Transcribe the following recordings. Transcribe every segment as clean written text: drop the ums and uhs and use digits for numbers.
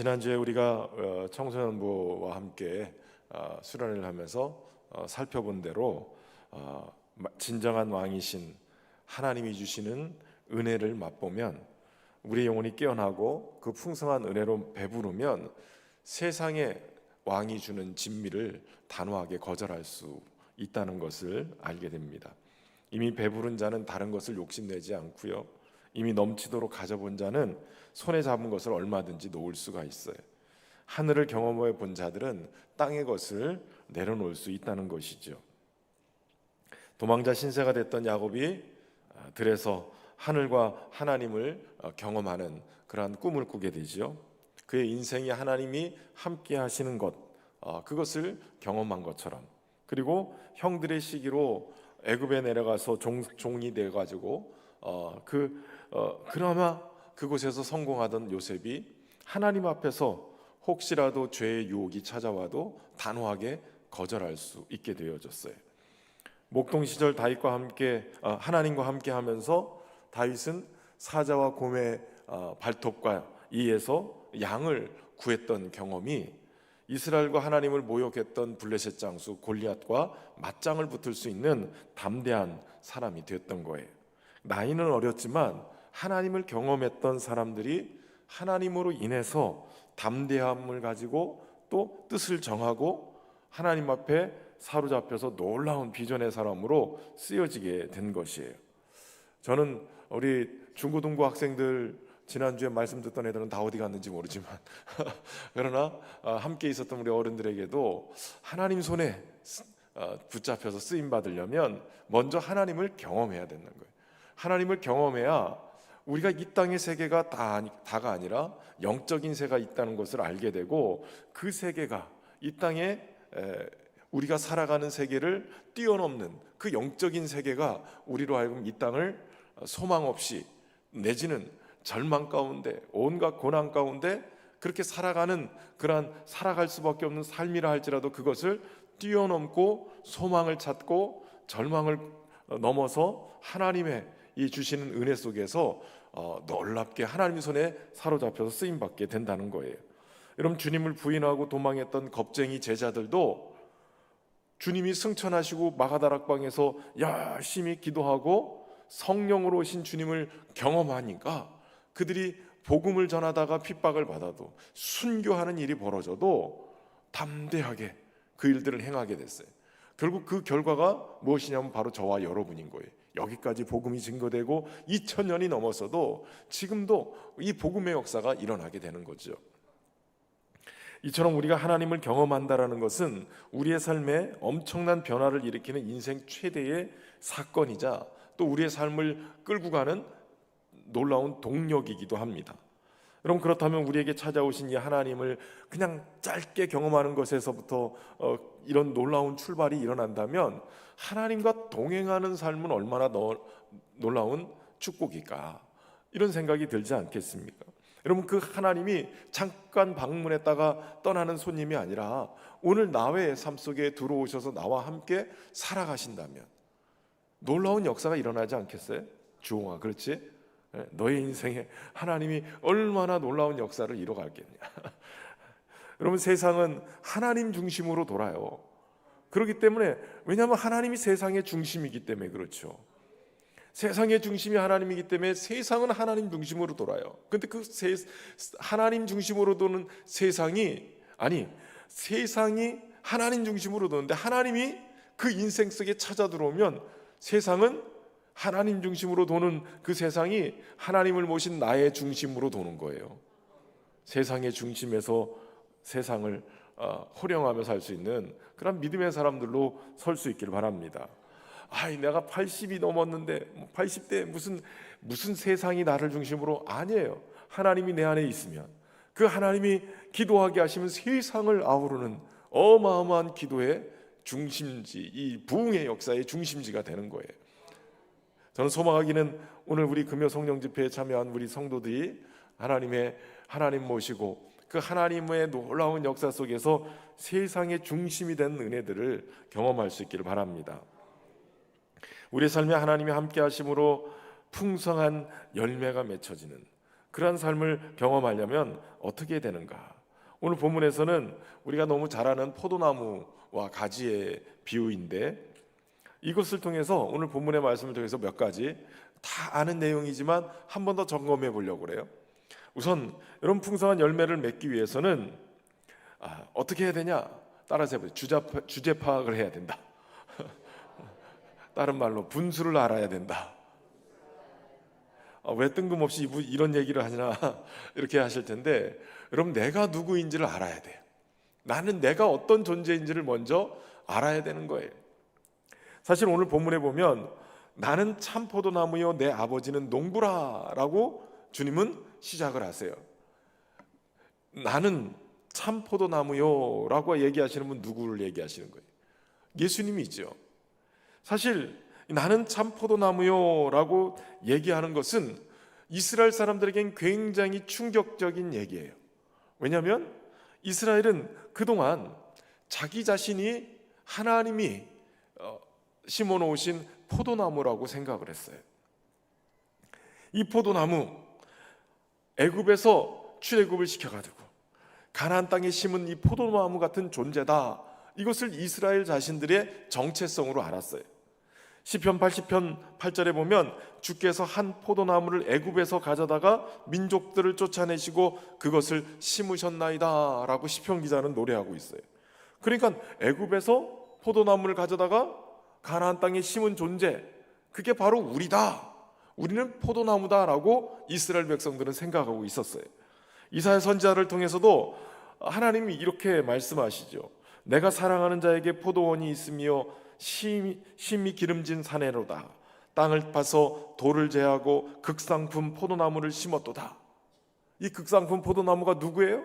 지난주에 우리가 청소년부와 함께 수련회를 하면서 살펴본 대로 진정한 왕이신 하나님이 주시는 은혜를 맛보면 우리의 영혼이 깨어나고 그 풍성한 은혜로 배부르면 세상의 왕이 주는 진미를 단호하게 거절할 수 있다는 것을 알게 됩니다. 이미 배부른 자는 다른 것을 욕심내지 않고요, 이미 넘치도록 가져본 자는 손에 잡은 것을 얼마든지 놓을 수가 있어요. 하늘을 경험해 본 자들은 땅의 것을 내려놓을 수 있다는 것이죠. 도망자 신세가 됐던 야곱이 들에서 하늘과 하나님을 경험하는 그러한 꿈을 꾸게 되죠. 그의 인생이 하나님이 함께 하시는 것, 그것을 경험한 것처럼, 그리고 형들의 시기로 애굽에 내려가서 종이 돼 가지고 그나마 그곳에서 성공하던 요셉이 하나님 앞에서 혹시라도 죄의 유혹이 찾아와도 단호하게 거절할 수 있게 되어졌어요. 목동 시절 다윗과 함께 하나님과 함께 하면서 다윗은 사자와 곰의 발톱과 이에서 양을 구했던 경험이 이스라엘과 하나님을 모욕했던 블레셋 장수 골리앗과 맞짱을 붙을 수 있는 담대한 사람이 되었던 거예요. 나이는 어렸지만 하나님을 경험했던 사람들이 하나님으로 인해서 담대함을 가지고 또 뜻을 정하고 하나님 앞에 사로잡혀서 놀라운 비전의 사람으로 쓰여지게 된 것이에요. 저는 우리 중고등부 학생들, 지난주에 말씀 듣던 애들은 다 어디 갔는지 모르지만 그러나 함께 있었던 우리 어른들에게도 하나님 손에 붙잡혀서 쓰임 받으려면 먼저 하나님을 경험해야 되는 거예요. 하나님을 경험해야 우리가 이 땅의 세계가 다가 아니라 영적인 세계가 있다는 것을 알게 되고, 그 세계가 이 땅에 우리가 살아가는 세계를 뛰어넘는 그 영적인 세계가 우리로 하여금 이 땅을 소망 없이 내지는 절망 가운데 온갖 고난 가운데 그렇게 살아가는 그러한 살아갈 수밖에 없는 삶이라 할지라도 그것을 뛰어넘고 소망을 찾고 절망을 넘어서 하나님의 이 주시는 은혜 속에서 놀랍게 하나님의 손에 사로잡혀서 쓰임받게 된다는 거예요. 여러분, 주님을 부인하고 도망했던 겁쟁이 제자들도 주님이 승천하시고 마가다락방에서 열심히 기도하고 성령으로 오신 주님을 경험하니까 그들이 복음을 전하다가 핍박을 받아도 순교하는 일이 벌어져도 담대하게 그 일들을 행하게 됐어요. 결국 그 결과가 무엇이냐면 바로 저와 여러분인 거예요. 여기까지 복음이 증거되고 2000년이 넘어서도 지금도 이 복음의 역사가 일어나게 되는 거죠. 이처럼 우리가 하나님을 경험한다라는 것은 우리의 삶에 엄청난 변화를 일으키는 인생 최대의 사건이자 또 우리의 삶을 끌고 가는 놀라운 동력이기도 합니다. 여러분, 그렇다면 우리에게 찾아오신 이 하나님을 그냥 짧게 경험하는 것에서부터 이런 놀라운 출발이 일어난다면 하나님과 동행하는 삶은 얼마나 놀라운 축복일까, 이런 생각이 들지 않겠습니까? 여러분, 그 하나님이 잠깐 방문했다가 떠나는 손님이 아니라 오늘 나의 삶 속에 들어오셔서 나와 함께 살아가신다면 놀라운 역사가 일어나지 않겠어요? 주홍아, 그렇지? 너의 인생에 하나님이 얼마나 놀라운 역사를 이뤄가겠냐. 여러분, 세상은 하나님 중심으로 돌아요. 그렇기 때문에, 왜냐하면 하나님이 세상의 중심이기 때문에 그렇죠. 세상의 중심이 하나님이기 때문에 세상은 하나님 중심으로 돌아요. 근데 그 하나님 중심으로 도는 세상이 하나님 중심으로 도는데 하나님이 그 인생 속에 찾아 들어오면 세상은 하나님 중심으로 도는 그 세상이 하나님을 모신 나의 중심으로 도는 거예요. 세상의 중심에서 세상을 호령하며 살 수 있는 그런 믿음의 사람들로 설 수 있기를 바랍니다. 내가 80이 넘었는데 80대 무슨 세상이 나를 중심으로, 아니에요. 하나님이 내 안에 있으면 그 하나님이 기도하게 하시면 세상을 아우르는 어마어마한 기도의 중심지, 이 부흥의 역사의 중심지가 되는 거예요. 저는 소망하기는 오늘 우리 금요 성령 집회에 참여한 우리 성도들이 하나님 모시고 그 하나님의 놀라운 역사 속에서 세상의 중심이 된 은혜들을 경험할 수 있기를 바랍니다. 우리 삶에 하나님이 함께 하심으로 풍성한 열매가 맺혀지는 그러한 삶을 경험하려면 어떻게 해야 되는가? 오늘 본문에서는 우리가 너무 잘 아는 포도나무와 가지의 비유인데, 이것을 통해서 오늘 본문의 말씀을 통해서 몇 가지 다 아는 내용이지만 한 번 더 점검해 보려고 그래요. 우선 여러분, 풍성한 열매를 맺기 위해서는 어떻게 해야 되냐? 따라서 해보세요. 주제 파악을 해야 된다. 다른 말로 분수를 알아야 된다. 왜 뜬금없이 이런 얘기를 하시나 이렇게 하실 텐데, 여러분, 내가 누구인지를 알아야 돼요. 나는 내가 어떤 존재인지를 먼저 알아야 되는 거예요. 사실 오늘 본문에 보면 나는 참 포도나무요 내 아버지는 농부라 라고 주님은 시작을 하세요. 나는 참 포도나무요 라고 얘기하시는 분 누구를 얘기하시는 거예요? 예수님이죠. 사실 나는 참 포도나무요 라고 얘기하는 것은 이스라엘 사람들에겐 굉장히 충격적인 얘기예요. 왜냐하면 이스라엘은 그동안 자기 자신이 하나님이 심어놓으신 포도나무라고 생각을 했어요. 이 포도나무, 애굽에서 출애굽을 시켜가지고 가나안 땅에 심은 이 포도나무 같은 존재다, 이것을 이스라엘 자신들의 정체성으로 알았어요. 시편 80편 8절에 보면 주께서 한 포도나무를 애굽에서 가져다가 민족들을 쫓아내시고 그것을 심으셨나이다 라고 시편 기자는 노래하고 있어요. 그러니까 애굽에서 포도나무를 가져다가 가나안 땅에 심은 존재, 그게 바로 우리다, 우리는 포도나무다 라고 이스라엘 백성들은 생각하고 있었어요. 이사야 선지자를 통해서도 하나님이 이렇게 말씀하시죠. 내가 사랑하는 자에게 포도원이 있으며 심히 기름진 사내로다. 땅을 파서 돌을 제하고 극상품 포도나무를 심었도다. 이 극상품 포도나무가 누구예요?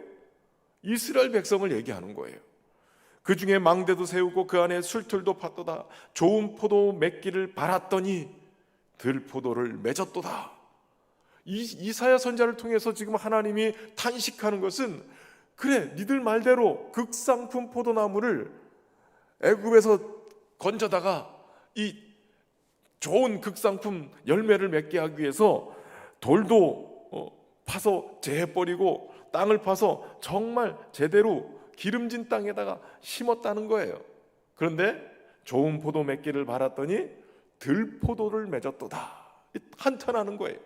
이스라엘 백성을 얘기하는 거예요. 그 중에 망대도 세우고 그 안에 술틀도 팠도다. 좋은 포도 맺기를 바랐더니 들포도를 맺었도다. 이사야 선지자를 통해서 지금 하나님이 탄식하는 것은, 그래, 니들 말대로 극상품 포도나무를 애굽에서 건져다가 이 좋은 극상품 열매를 맺게 하기 위해서 돌도 파서 재버리고 땅을 파서 정말 제대로 기름진 땅에다가 심었다는 거예요. 그런데 좋은 포도 맺기를 바랐더니 들포도를 맺었도다, 한탄하는 거예요.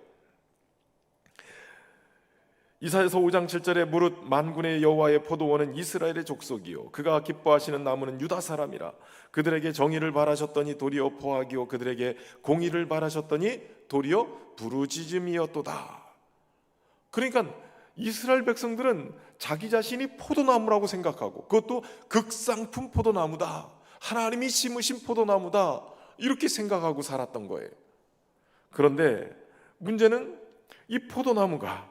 이사야서 5장 7절에 무릇 만군의 여호와의 포도원은 이스라엘의 족속이요 그가 기뻐하시는 나무는 유다 사람이라. 그들에게 정의를 바라셨더니 도리어 포악이요 그들에게 공의를 바라셨더니 도리어 부르짖음이었도다. 그러니까 이스라엘 백성들은 자기 자신이 포도나무라고 생각하고, 그것도 극상품 포도나무다, 하나님이 심으신 포도나무다, 이렇게 생각하고 살았던 거예요. 그런데 문제는 이 포도나무가,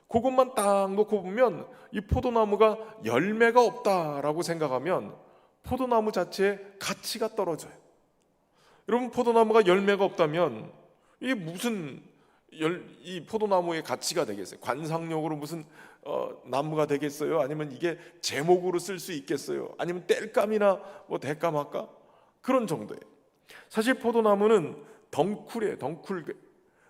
그것만 딱 놓고 보면 이 포도나무가 열매가 없다라고 생각하면 포도나무 자체의 가치가 떨어져요. 여러분, 포도나무가 열매가 없다면 이게 무슨 이 포도나무의 가치가 되겠어요? 관상용으로 무슨 나무가 되겠어요? 아니면 이게 제목으로 쓸 수 있겠어요? 아니면 땔감이나 뭐 대감 할까? 그런 정도예요. 사실 포도나무는 덩쿨이에요. 덩쿨.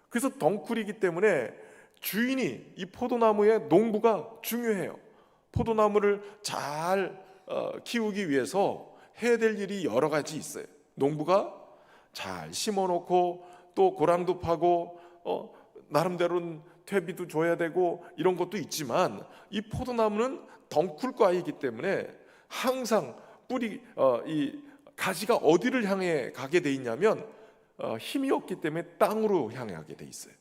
그래서 덩쿨이기 때문에 주인이, 이 포도나무의 농부가 중요해요. 포도나무를 잘 키우기 위해서 해야 될 일이 여러 가지 있어요. 농부가 잘 심어놓고 또 고랑도 파고 나름대로는 퇴비도 줘야 되고 이런 것도 있지만, 이 포도나무는 덩쿨과이기 때문에 항상 이 가지가 어디를 향해 가게 돼 있냐면 힘이 없기 때문에 땅으로 향해 가게 돼 있어요.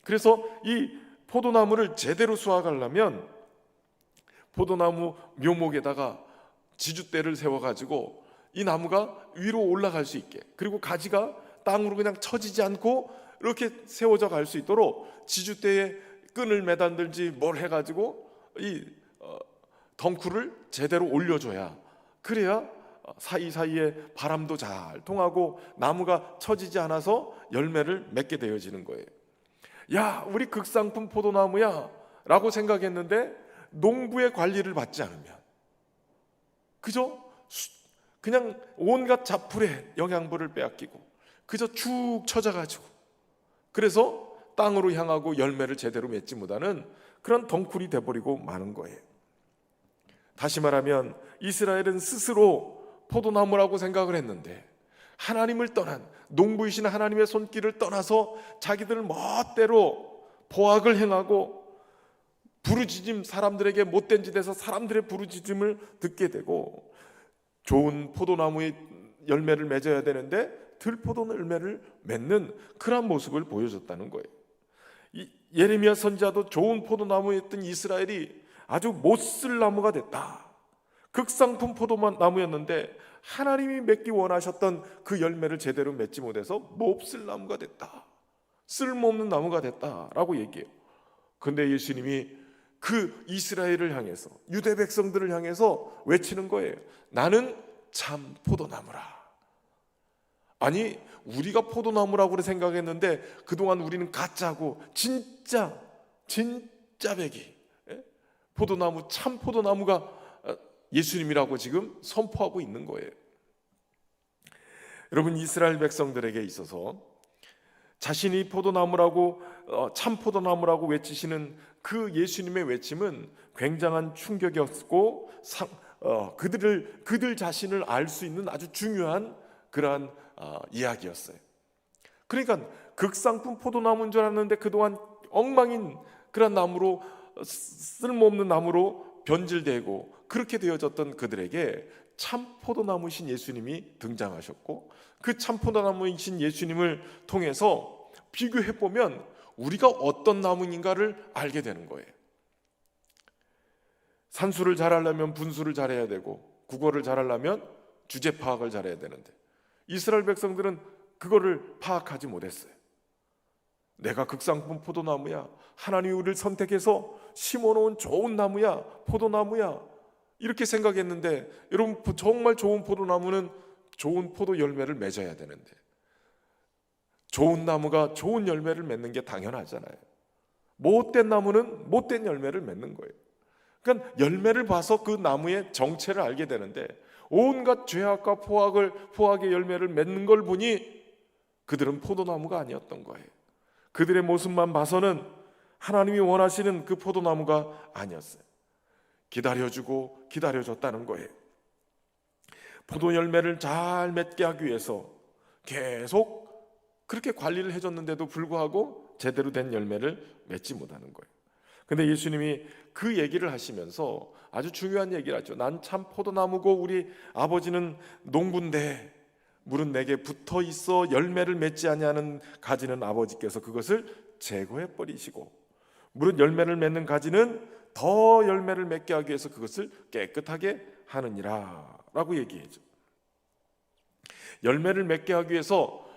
그래서 이 포도나무를 제대로 수확하려면 포도나무 묘목에다가 지주대를 세워가지고 이 나무가 위로 올라갈 수 있게, 그리고 가지가 땅으로 그냥 처지지 않고 이렇게 세워져 갈 수 있도록 지주대에 끈을 매단들지 뭘 해가지고 이 덩쿨을 제대로 올려줘야, 그래야 사이사이에 바람도 잘 통하고 나무가 처지지 않아서 열매를 맺게 되어지는 거예요. 야, 우리 극상품 포도나무야 라고 생각했는데 농부의 관리를 받지 않으면 그저 그냥 온갖 잡풀에 영양분을 빼앗기고 그저 축 처져가지고, 그래서 땅으로 향하고 열매를 제대로 맺지 못하는 그런 덩굴이 돼버리고 마는 거예요. 다시 말하면 이스라엘은 스스로 포도나무라고 생각을 했는데 하나님을 떠난, 농부이신 하나님의 손길을 떠나서 자기들 멋대로 포악을 행하고 부르짖음, 사람들에게 못된 짓에서 사람들의 부르짖음을 듣게 되고, 좋은 포도나무의 열매를 맺어야 되는데 들포도 열매를 맺는 그런 모습을 보여줬다는 거예요. 예레미야 선지자도 좋은 포도나무였던 이스라엘이 아주 못쓸 나무가 됐다, 극상품 포도나무였는데 하나님이 맺기 원하셨던 그 열매를 제대로 맺지 못해서 몹쓸 나무가 됐다, 쓸모없는 나무가 됐다라고 얘기해요. 근데 예수님이 그 이스라엘을 향해서, 유대 백성들을 향해서 외치는 거예요. 나는 참 포도나무라. 아니, 우리가 포도나무라고 생각했는데 그동안 우리는 가짜고 진짜 배기, 포도나무, 참 포도나무가 예수님이라고 지금 선포하고 있는 거예요. 여러분, 이스라엘 백성들에게 있어서 자신이 포도나무라고, 참 포도나무라고 외치시는 그 예수님의 외침은 굉장한 충격이었고, 그들 자신을 알 수 있는 아주 중요한 그러한 이야기였어요. 그러니까 극상품 포도나무인 줄 알았는데 그동안 엉망인 그런 나무로, 쓸모없는 나무로 변질되고 그렇게 되어졌던 그들에게 참 포도나무이신 예수님이 등장하셨고, 그 참 포도나무이신 예수님을 통해서 비교해보면 우리가 어떤 나무인가를 알게 되는 거예요. 산수를 잘하려면 분수를 잘해야 되고, 국어를 잘하려면 주제 파악을 잘해야 되는데 이스라엘 백성들은 그거를 파악하지 못했어요. 내가 극상품 포도나무야, 하나님이 우리를 선택해서 심어놓은 좋은 나무야, 포도나무야, 이렇게 생각했는데, 여러분, 정말 좋은 포도나무는 좋은 포도 열매를 맺어야 되는데, 좋은 나무가 좋은 열매를 맺는 게 당연하잖아요. 못된 나무는 못된 열매를 맺는 거예요. 그러니까 열매를 봐서 그 나무의 정체를 알게 되는데, 온갖 죄악과 포악의 열매를 맺는 걸 보니 그들은 포도나무가 아니었던 거예요. 그들의 모습만 봐서는 하나님이 원하시는 그 포도나무가 아니었어요. 기다려주고 기다려줬다는 거예요. 포도 열매를 잘 맺게 하기 위해서 계속 그렇게 관리를 해줬는데도 불구하고 제대로 된 열매를 맺지 못하는 거예요. 근데 예수님이 그 얘기를 하시면서 아주 중요한 얘기를 하죠. 난 참 포도나무고 우리 아버지는 농부인데 물은 내게 붙어 있어 열매를 맺지 아니하는 가지는 아버지께서 그것을 제거해 버리시고, 물은 열매를 맺는 가지는 더 열매를 맺게 하기 위해서 그것을 깨끗하게 하느니라 라고 얘기해줘. 열매를 맺게 하기 위해서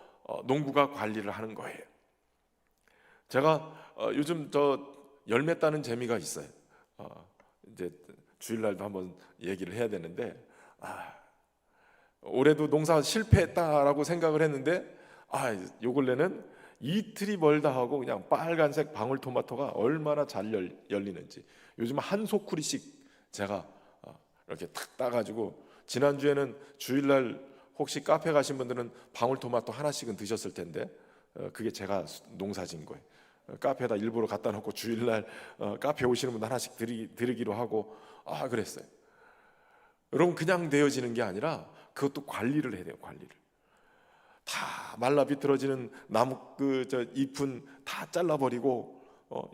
농부가 관리를 하는 거예요. 제가 요즘 열매 따는 재미가 있어요. 이제 주일날도 한번 얘기를 해야 되는데, 올해도 농사 실패했다라고 생각을 했는데, 요 근래는 이틀이 멀다 하고 그냥 빨간색 방울토마토가 얼마나 잘 열리는지, 요즘 한 소쿠리씩 제가 이렇게 탁 따가지고, 지난주에는 주일날 혹시 카페 가신 분들은 방울토마토 하나씩은 드셨을 텐데, 그게 제가 농사진 거예요. 카페에다 일부러 갖다 놓고 주일날 카페 오시는 분 하나씩 드리기로 하고 그랬어요. 여러분, 그냥 되어지는 게 아니라 그것도 관리를 해야 돼요. 관리를 다 말라 비틀어지는 나무 잎은 다 잘라버리고,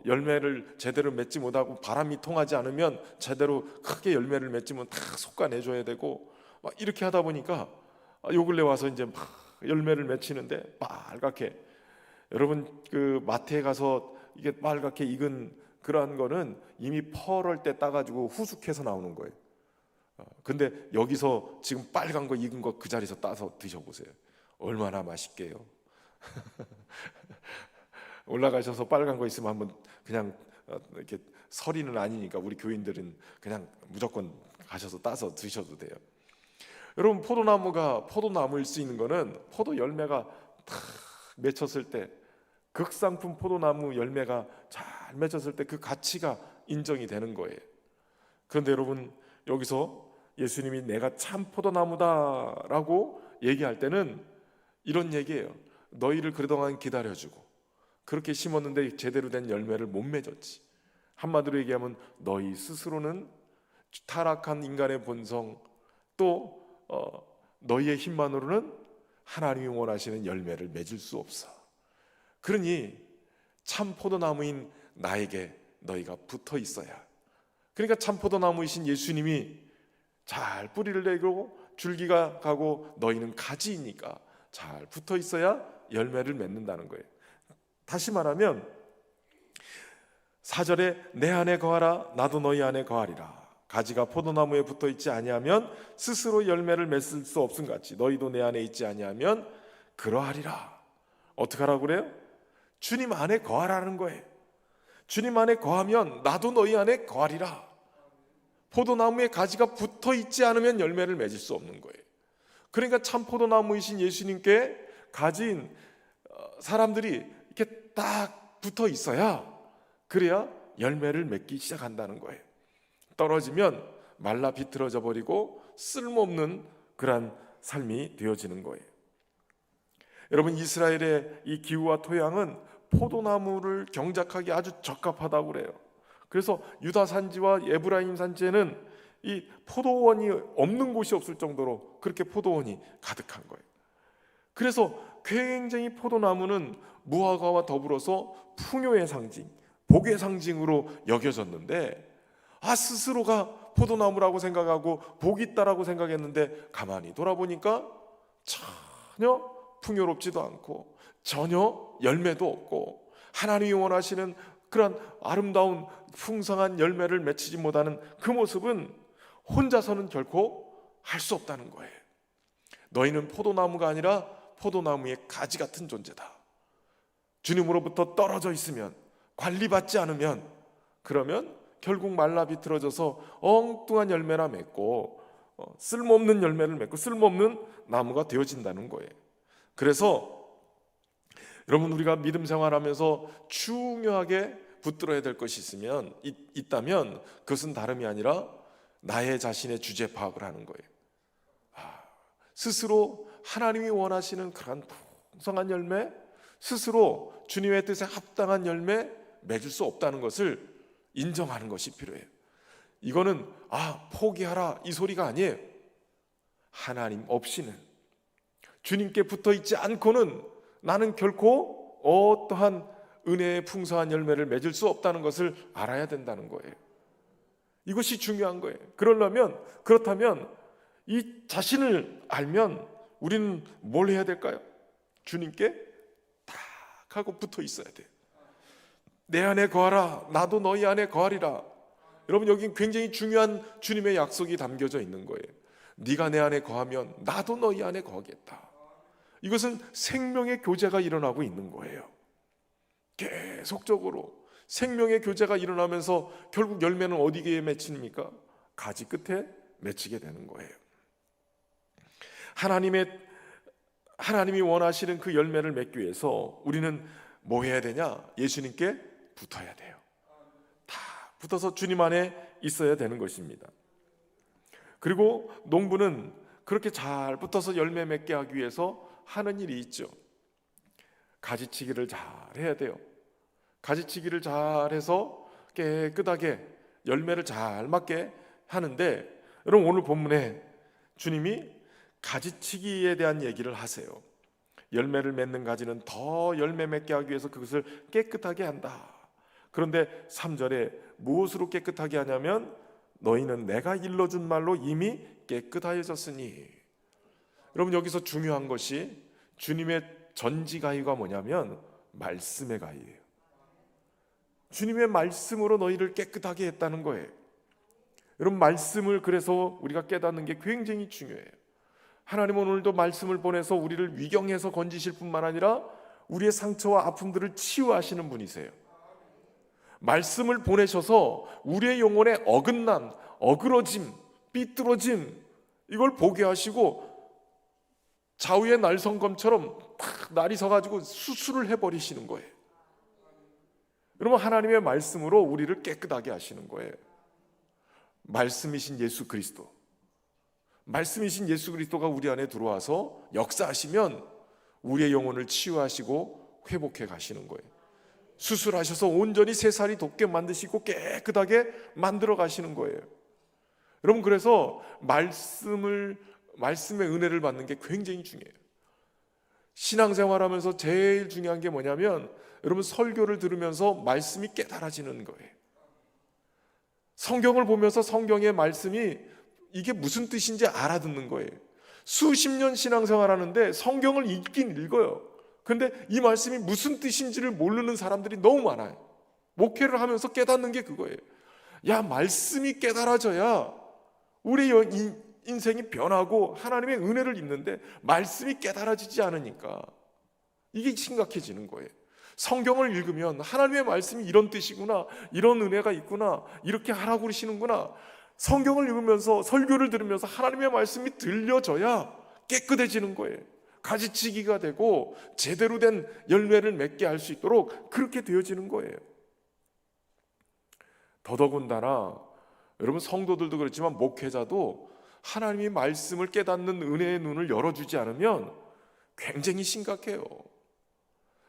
열매를 제대로 맺지 못하고 바람이 통하지 않으면 제대로 크게 열매를 맺지 못하면 다 솎아내줘야 되고, 막 이렇게 하다 보니까 요 근래 와서 이제 막 열매를 맺히는데 빨갛게, 여러분 그 마트에 가서 이게 빨갛게 익은 그러한 거는 이미 펄할 때 따가지고 후숙해서 나오는 거예요. 근데 여기서 지금 빨간 거 익은 거 그 자리에서 따서 드셔보세요. 얼마나 맛있게요. 올라가셔서 빨간 거 있으면 한번 그냥 이렇게 서리는 아니니까 우리 교인들은 그냥 무조건 가셔서 따서 드셔도 돼요. 여러분, 포도나무일 수 있는 거는 포도 열매가 탁 맺혔을 때, 극상품 포도나무 열매가 잘 맺혔을 때 그 가치가 인정이 되는 거예요. 그런데 여러분, 여기서 예수님이 내가 참 포도나무다라고 얘기할 때는 이런 얘기예요. 너희를 그동안 기다려주고 그렇게 심었는데 제대로 된 열매를 못 맺었지. 한마디로 얘기하면 너희 스스로는 타락한 인간의 본성, 또 너희의 힘만으로는 하나님이 원하시는 열매를 맺을 수 없어. 그러니 참 포도나무인 나에게 너희가 붙어 있어야. 그러니까 참 포도나무이신 예수님이 잘 뿌리를 내고 줄기가 가고 너희는 가지이니까 잘 붙어 있어야 열매를 맺는다는 거예요. 다시 말하면 4절에 내 안에 거하라 나도 너희 안에 거하리라. 가지가 포도나무에 붙어 있지 아니하면 스스로 열매를 맺을 수 없음 같이 너희도 내 안에 있지 아니하면 그러하리라. 어떻게 하라고 그래요? 주님 안에 거하라는 거예요. 주님 안에 거하면 나도 너희 안에 거하리라. 포도나무에 가지가 붙어 있지 않으면 열매를 맺을 수 없는 거예요. 그러니까 참 포도나무이신 예수님께 가진 사람들이 이렇게 딱 붙어 있어야, 그래야 열매를 맺기 시작한다는 거예요. 떨어지면 말라 비틀어져 버리고 쓸모없는 그런 삶이 되어지는 거예요. 여러분, 이스라엘의 이 기후와 토양은 포도나무를 경작하기 아주 적합하다고 그래요. 그래서 유다 산지와 에브라임 산지에는 이 포도원이 없는 곳이 없을 정도로 그렇게 포도원이 가득한 거예요. 그래서 굉장히 포도나무는 무화과와 더불어서 풍요의 상징, 복의 상징으로 여겨졌는데, 스스로가 포도나무라고 생각하고 복이 있다라고 생각했는데 가만히 돌아보니까 전혀 풍요롭지도 않고 전혀 열매도 없고 하나님이 원하시는 그런 아름다운 풍성한 열매를 맺히지 못하는 그 모습은 혼자서는 결코 할 수 없다는 거예요. 너희는 포도나무가 아니라 포도나무의 가지 같은 존재다. 주님으로부터 떨어져 있으면, 관리받지 않으면, 그러면 결국 말라 비틀어져서 엉뚱한 열매나 맺고 쓸모없는 열매를 맺고 쓸모없는 나무가 되어진다는 거예요. 그래서 여러분, 우리가 믿음 생활하면서 중요하게 붙들어야 될 것이 있다면 그것은 다름이 아니라 나의 자신의 주제 파악을 하는 거예요. 스스로 하나님이 원하시는 그런 풍성한 열매, 스스로 주님의 뜻에 합당한 열매 맺을 수 없다는 것을 인정하는 것이 필요해요. 이거는 포기하라 이 소리가 아니에요. 하나님 없이는, 주님께 붙어 있지 않고는 나는 결코 어떠한 은혜의 풍성한 열매를 맺을 수 없다는 것을 알아야 된다는 거예요. 이것이 중요한 거예요. 그렇다면 이 자신을 알면 우리는 뭘 해야 될까요? 주님께 딱 하고 붙어 있어야 돼요. 내 안에 거하라 나도 너희 안에 거하리라. 여러분, 여기 굉장히 중요한 주님의 약속이 담겨져 있는 거예요. 네가 내 안에 거하면 나도 너희 안에 거하겠다. 이것은 생명의 교제가 일어나고 있는 거예요. 계속적으로 생명의 교제가 일어나면서 결국 열매는 어디에 맺힙니까? 가지 끝에 맺히게 되는 거예요. 하나님이 원하시는 그 열매를 맺기 위해서 우리는 뭐 해야 되냐? 예수님께 붙어야 돼요. 다 붙어서 주님 안에 있어야 되는 것입니다. 그리고 농부는 그렇게 잘 붙어서 열매 맺게 하기 위해서 하는 일이 있죠. 가지치기를 잘 해야 돼요. 가지치기를 잘 해서 깨끗하게 열매를 잘 맞게 하는데, 여러분, 오늘 본문에 주님이 가지치기에 대한 얘기를 하세요. 열매를 맺는 가지는 더 열매 맺게 하기 위해서 그것을 깨끗하게 한다. 그런데 3절에 무엇으로 깨끗하게 하냐면 너희는 내가 일러준 말로 이미 깨끗하여졌으니. 여러분, 여기서 중요한 것이 주님의 전지가위가 뭐냐면 말씀의 가위예요. 주님의 말씀으로 너희를 깨끗하게 했다는 거예요. 여러분, 말씀을 그래서 우리가 깨닫는 게 굉장히 중요해요. 하나님은 오늘도 말씀을 보내서 우리를 위경해서 건지실 뿐만 아니라 우리의 상처와 아픔들을 치유하시는 분이세요. 말씀을 보내셔서 우리의 영혼의 어긋남, 어그러짐, 삐뚤어짐, 이걸 보게 하시고 좌우의 날성검처럼 탁 날이 서가지고 수술을 해버리시는 거예요. 여러분, 하나님의 말씀으로 우리를 깨끗하게 하시는 거예요. 말씀이신 예수 그리스도, 말씀이신 예수 그리스도가 우리 안에 들어와서 역사하시면 우리의 영혼을 치유하시고 회복해 가시는 거예요. 수술하셔서 온전히 새살이 돋게 만드시고 깨끗하게 만들어 가시는 거예요. 여러분, 그래서 말씀의 은혜를 받는 게 굉장히 중요해요. 신앙생활하면서 제일 중요한 게 뭐냐면, 여러분, 설교를 들으면서 말씀이 깨달아지는 거예요. 성경을 보면서 성경의 말씀이 이게 무슨 뜻인지 알아듣는 거예요. 수십 년 신앙생활 하는데 성경을 읽긴 읽어요. 근데 이 말씀이 무슨 뜻인지를 모르는 사람들이 너무 많아요. 목회를 하면서 깨닫는 게 그거예요. 야, 말씀이 깨달아져야 우리 인생이 변하고 하나님의 은혜를 입는데, 말씀이 깨달아지지 않으니까 이게 심각해지는 거예요. 성경을 읽으면 하나님의 말씀이 이런 뜻이구나, 이런 은혜가 있구나, 이렇게 하라고 그러시는구나. 성경을 읽으면서 설교를 들으면서 하나님의 말씀이 들려져야 깨끗해지는 거예요. 가지치기가 되고 제대로 된 열매를 맺게 할 수 있도록 그렇게 되어지는 거예요. 더더군다나 여러분, 성도들도 그렇지만 목회자도 하나님이 말씀을 깨닫는 은혜의 눈을 열어주지 않으면 굉장히 심각해요.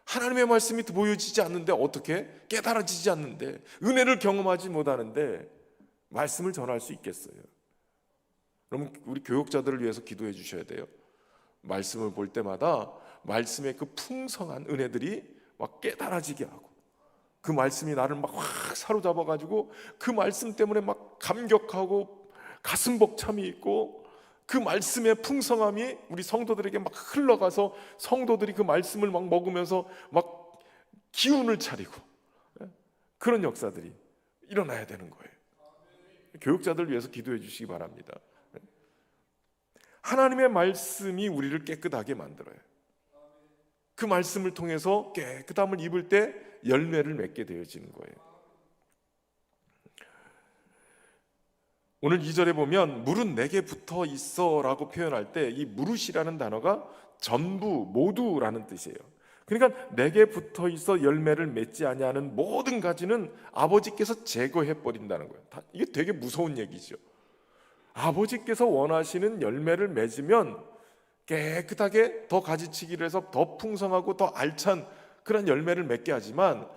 하나님의 말씀이 보여지지 않는데, 어떻게 깨달아지지 않는데, 은혜를 경험하지 못하는데 말씀을 전할 수 있겠어요? 그럼 우리 교육자들을 위해서 기도해 주셔야 돼요. 말씀을 볼 때마다 말씀의 그 풍성한 은혜들이 막 깨달아지게 하고, 그 말씀이 나를 막 확 사로잡아 가지고 그 말씀 때문에 막 감격하고 가슴 벅참이 있고, 그 말씀의 풍성함이 우리 성도들에게 막 흘러가서 성도들이 그 말씀을 막 먹으면서 막 기운을 차리고, 그런 역사들이 일어나야 되는 거예요. 교육자들 위해서 기도해 주시기 바랍니다. 하나님의 말씀이 우리를 깨끗하게 만들어요. 그 말씀을 통해서 깨끗함을 입을 때 열매를 맺게 되어지는 거예요. 오늘 2절에 보면 물은 내게 붙어 있어 라고 표현할 때, 이 무릇이라는 단어가 전부, 모두라는 뜻이에요. 그러니까 내게 붙어 있어 열매를 맺지 아니하는 모든 가지는 아버지께서 제거해 버린다는 거예요. 이게 되게 무서운 얘기죠. 아버지께서 원하시는 열매를 맺으면 깨끗하게 더 가지치기를 해서 더 풍성하고 더 알찬 그런 열매를 맺게 하지만,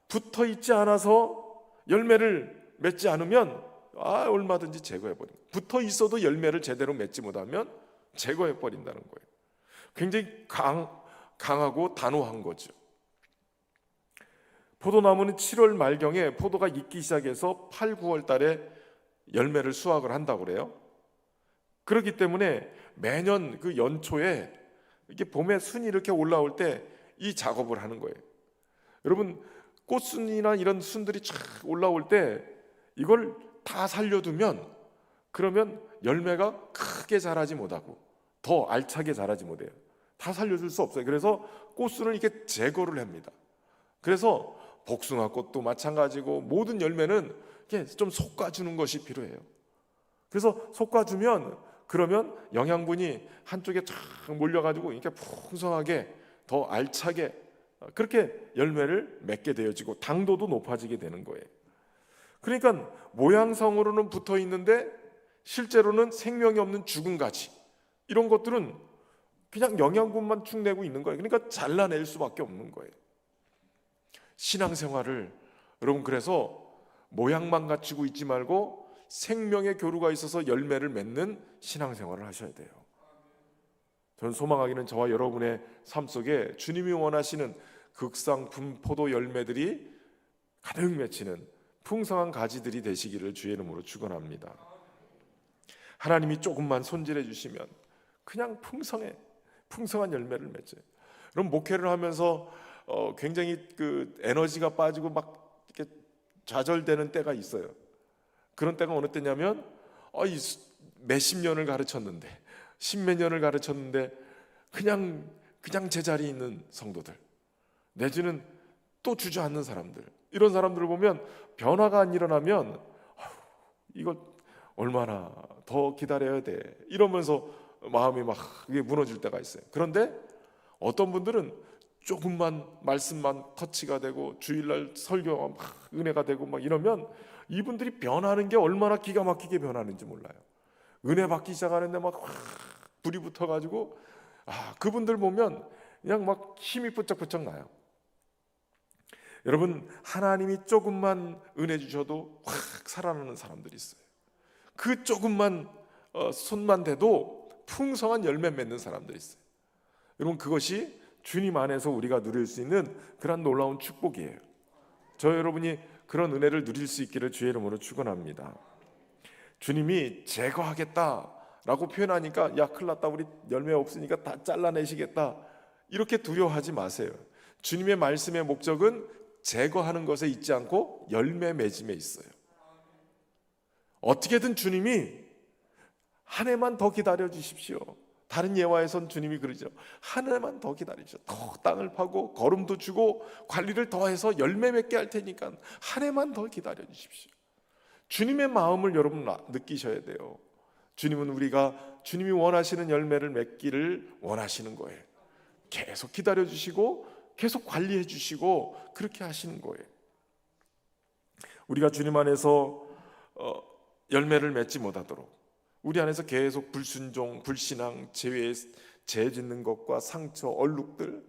붙어 있지 않아서 열매를 맺지 않으면 얼마든지 제거해버린 거예요. 붙어 있어도 열매를 제대로 맺지 못하면 제거해버린다는 거예요. 굉장히 강하고 단호한 거죠. 포도나무는 7월 말경에 포도가 익기 시작해서 8, 9월 달에 열매를 수확을 한다고 그래요. 그렇기 때문에 매년 그 연초에 이렇게 봄에 순이 이렇게 올라올 때 이 작업을 하는 거예요. 여러분, 꽃순이나 이런 순들이 쫙 올라올 때 이걸 다 살려두면, 그러면 열매가 크게 자라지 못하고 더 알차게 자라지 못해요. 다 살려줄 수 없어요. 그래서 꽃순을 이렇게 제거를 합니다. 그래서 복숭아 꽃도 마찬가지고 모든 열매는 이렇게 좀 솎아주는 것이 필요해요. 그래서 솎아주면, 그러면 영양분이 한쪽에 쫙 몰려가지고 이렇게 풍성하게 더 알차게 그렇게 열매를 맺게 되어지고 당도도 높아지게 되는 거예요. 그러니까 모양상으로는 붙어 있는데 실제로는 생명이 없는 죽은 가지, 이런 것들은 그냥 영양분만 축내고 있는 거예요. 그러니까 잘라낼 수밖에 없는 거예요. 신앙생활을 여러분, 그래서 모양만 갖추고 있지 말고 생명의 교류가 있어서 열매를 맺는 신앙생활을 하셔야 돼요. 저는 소망하기는 저와 여러분의 삶 속에 주님이 원하시는 극상품 포도 열매들이 가득 맺히는 풍성한 가지들이 되시기를 주의 이름으로 축원합니다. 하나님이 조금만 손질해 주시면 그냥 풍성한 열매를 맺어요. 그럼 목회를 하면서 굉장히 그 에너지가 빠지고 막 이렇게 좌절되는 때가 있어요. 그런 때가 어느 때냐면 몇십 년을 가르쳤는데, 십몇 년을 가르쳤는데 그냥 제자리에 있는 성도들, 내지는 또 주저앉는 사람들, 이런 사람들을 보면 변화가 안 일어나면 이거 얼마나 더 기다려야 돼, 이러면서 마음이 막 무너질 때가 있어요. 그런데 어떤 분들은 조금만 말씀만 터치가 되고 주일날 설교가 막 은혜가 되고 막 이러면 이분들이 변하는 게 얼마나 기가 막히게 변하는지 몰라요. 은혜 받기 시작하는데 막 불이 붙어가지고 그분들 보면 그냥 막 힘이 부쩍부쩍 나요. 여러분, 하나님이 조금만 은혜 주셔도 확 살아나는 사람들이 있어요. 그 조금만 손만 대도 풍성한 열매 맺는 사람들이 있어요. 여러분, 그것이 주님 안에서 우리가 누릴 수 있는 그런 놀라운 축복이에요. 저 여러분이 그런 은혜를 누릴 수 있기를 주의 이름으로 축원합니다. 주님이 제거하겠다라고 표현하니까 야 큰일 났다, 우리 열매 없으니까 다 잘라내시겠다, 이렇게 두려워하지 마세요. 주님의 말씀의 목적은 제거하는 것에 있지 않고 열매 맺음에 있어요. 어떻게든 주님이 한 해만 더 기다려 주십시오. 다른 예화에선 주님이 그러죠. 한 해만 더 기다리십시오. 더 땅을 파고 거름도 주고 관리를 더해서 열매 맺게 할 테니까 한 해만 더 기다려 주십시오. 주님의 마음을 여러분 느끼셔야 돼요. 주님은 우리가 주님이 원하시는 열매를 맺기를 원하시는 거예요. 계속 기다려 주시고 계속 관리해 주시고 그렇게 하시는 거예요. 우리가 주님 안에서 열매를 맺지 못하도록 우리 안에서 계속 불순종, 불신앙, 죄 짓는 것과 상처, 얼룩들,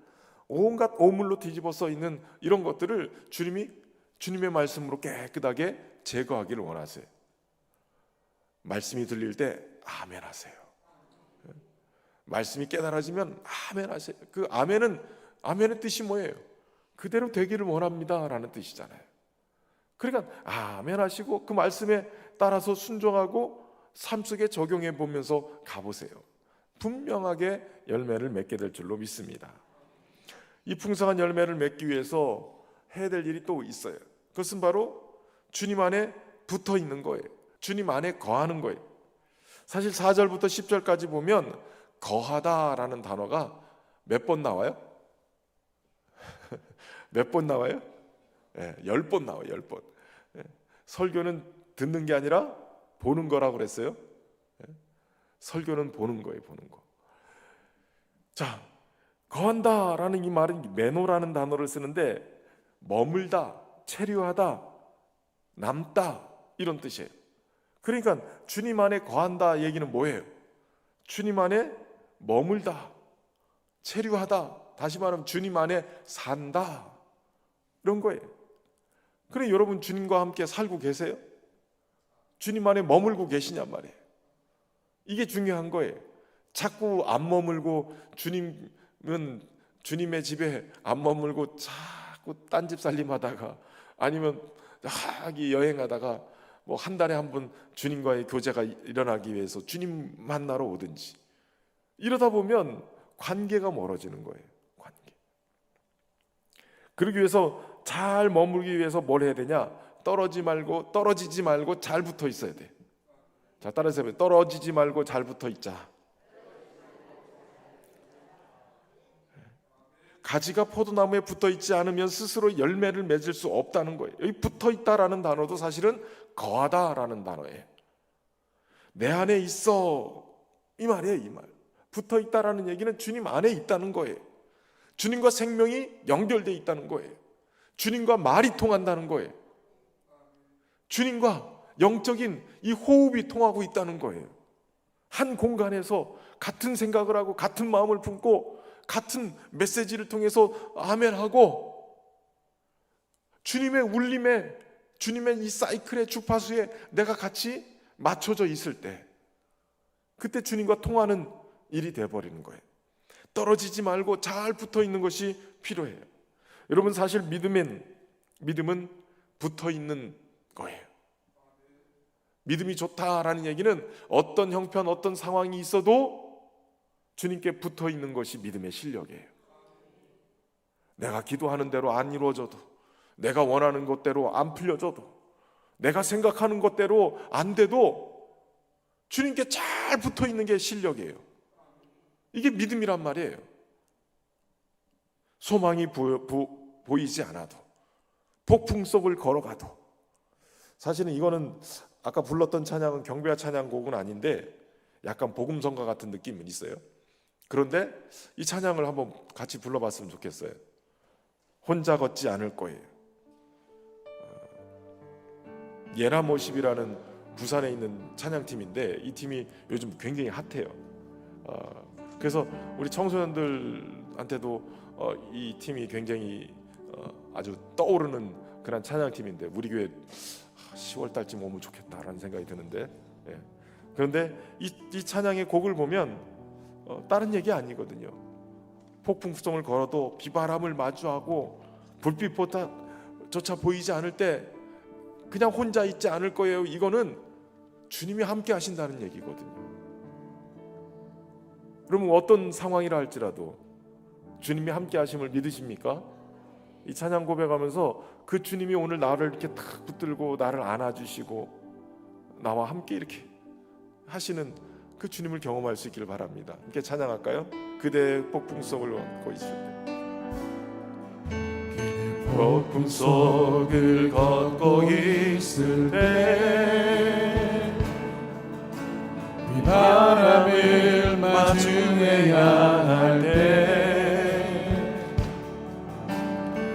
온갖 오물로 뒤집어 써 있는 이런 것들을 주님이 주님의 말씀으로 깨끗하게 제거하기를 원하세요. 말씀이 들릴 때 아멘 하세요. 말씀이 깨달아지면 아멘 하세요. 그 아멘의 뜻이 뭐예요? 그대로 되기를 원합니다 라는 뜻이잖아요. 그러니까 아멘 하시고 그 말씀에 따라서 순종하고 삶 속에 적용해 보면서 가보세요. 분명하게 열매를 맺게 될 줄로 믿습니다. 이 풍성한 열매를 맺기 위해서 해야 될 일이 또 있어요. 그것은 바로 주님 안에 붙어 있는 거예요. 주님 안에 거하는 거예요. 사실 4절부터 10절까지 보면 거하다라는 단어가 몇 번 나와요? 몇 번 나와요? 10번 나와요. 10번. 설교는 듣는 게 아니라 보는 거라고 그랬어요. 설교는 보는 거예요. 보는 거. 자, 거한다라는 이 말은 메노라는 단어를 쓰는데 머물다, 체류하다, 남다 이런 뜻이에요. 그러니까 주님 안에 거한다 얘기는 뭐예요? 주님 안에 머물다, 체류하다, 다시 말하면 주님 안에 산다 이런 거예요. 그래, 여러분 주님과 함께 살고 계세요? 주님 안에 머물고 계시냔 말이에요. 이게 중요한 거예요. 자꾸 안 머물고 주님은 주님의 집에 안 머물고 자꾸 딴집 살림하다가 아니면 여행하다가 뭐 한 달에 한 번 주님과의 교제가 일어나기 위해서 주님 만나러 오든지 이러다 보면 관계가 멀어지는 거예요. 관계. 그러기 위해서 잘 머물기 위해서 뭘 해야 되냐? 떨어지지 말고 잘 붙어 있어야 돼. 자, 따라서 해봐요. 떨어지지 말고 잘 붙어 있자. 가지가 포도나무에 붙어 있지 않으면 스스로 열매를 맺을 수 없다는 거예요. 여기 붙어 있다라는 단어도 사실은 거하다라는 단어예요. 내 안에 있어 이 말이에요. 이 말. 붙어 있다라는 얘기는 주님 안에 있다는 거예요. 주님과 생명이 연결되어 있다는 거예요. 주님과 말이 통한다는 거예요. 주님과 영적인 이 호흡이 통하고 있다는 거예요. 한 공간에서 같은 생각을 하고 같은 마음을 품고 같은 메시지를 통해서 아멘하고 주님의 울림에, 주님의 이 사이클의 주파수에 내가 같이 맞춰져 있을 때 그때 주님과 통하는 일이 돼버리는 거예요. 떨어지지 말고 잘 붙어 있는 것이 필요해요. 여러분, 사실 믿음은 붙어 있는 거예요. 믿음이 좋다라는 얘기는 어떤 형편, 어떤 상황이 있어도 주님께 붙어 있는 것이 믿음의 실력이에요. 내가 기도하는 대로 안 이루어져도, 내가 원하는 것대로 안 풀려져도, 내가 생각하는 것대로 안 돼도 주님께 잘 붙어 있는 게 실력이에요. 이게 믿음이란 말이에요. 소망이 보이지 않아도, 폭풍 속을 걸어가도. 사실은 이거는 아까 불렀던 찬양은 경배와 찬양곡은 아닌데 약간 복음성가 같은 느낌은 있어요. 그런데 이 찬양을 한번 같이 불러봤으면 좋겠어요. 혼자 걷지 않을 거예요. 예라모십이라는 부산에 있는 찬양팀인데 이 팀이 요즘 굉장히 핫해요. 그래서 우리 청소년들한테도 이 팀이 굉장히 아주 떠오르는 그런 찬양팀인데 우리 교회 10월 달쯤 오면 좋겠다라는 생각이 드는데, 예. 그런데 이 찬양의 곡을 보면 다른 얘기 아니거든요. 폭풍성을 걸어도 비바람을 마주하고 불빛보다조차 보이지 않을 때 그냥 혼자 있지 않을 거예요. 이거는 주님이 함께 하신다는 얘기거든요. 그러면 어떤 상황이라 할지라도 주님이 함께 하심을 믿으십니까? 이 찬양 고백하면서 그 주님이 오늘 나를 이렇게 탁 붙들고 나를 안아주시고 나와 함께 이렇게 하시는 그 주님을 경험할 수 있기를 바랍니다. 함께 찬양할까요? 그대 폭풍성을 걷고 있을 때, 폭풍 속을 걷고 있을 때 비바람을 마주해야 할 때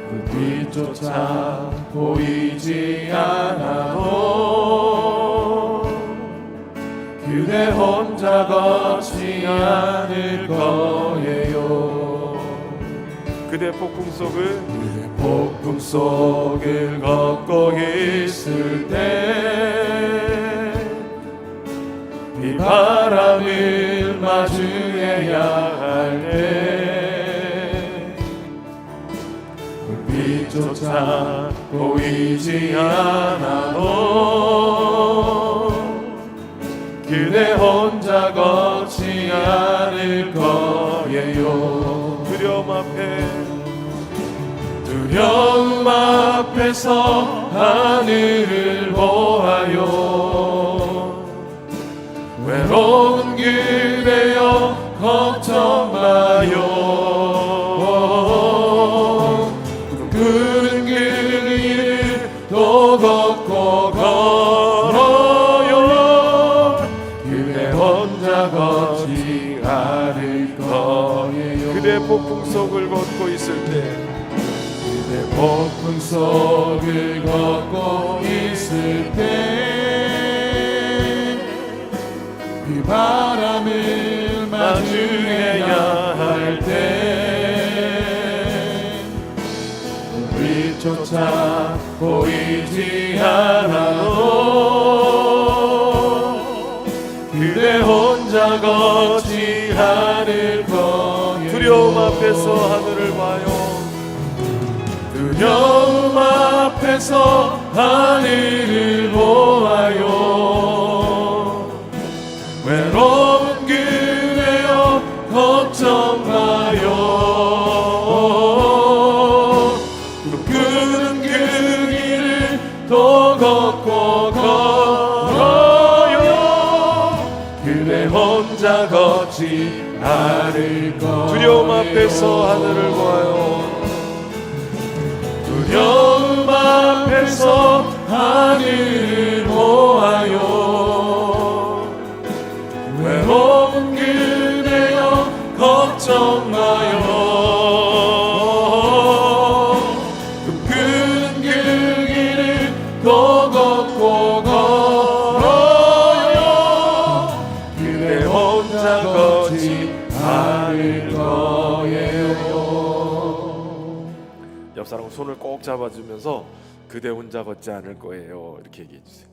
불빛조차 보이지 않아도 그대 혼자 걷지 않을 거예요. 그대 폭풍 속을 걷고 있을 때 비바람을 마주해야 할 때 불빛조차 보이지 않아도 그대 혼자 걷지 않을 거예요. 두려움 앞에서 하늘을 보아요. 외로운 그대여 걱정 마요. 그 길을 또 걷고 걸어요. 그대 혼자 걷지 않을 거예요. 그대 폭풍 속을 걷고 있을 때, 그대 폭풍 속을 걷고 있을 때 비바람을 마주해야 할 때 불빛조차 보이지 않아도 그대 혼자 걷지 않을 거예요. 두려움 앞에서 하늘을 봐요. 두려움 앞에서 하늘을 보아요. 외로운 그대여 걱정 마요. 푸른 그 길을 또 걷고 걸어요. 그대 혼자 걷지 않을 거예요. 두려움 앞에서 하늘을 봐요. 두려움 앞에서 하늘을 보아요. 외로운 그대여 걱정 마요. 푸른 그 길을 또 걷고 걸어요. 그대 혼자 걷지 않을 거예요. 옆 사람 손을 꼭 잡아주면서 그대 혼자 걷지 않을 거예요, 이렇게 얘기해 주세요.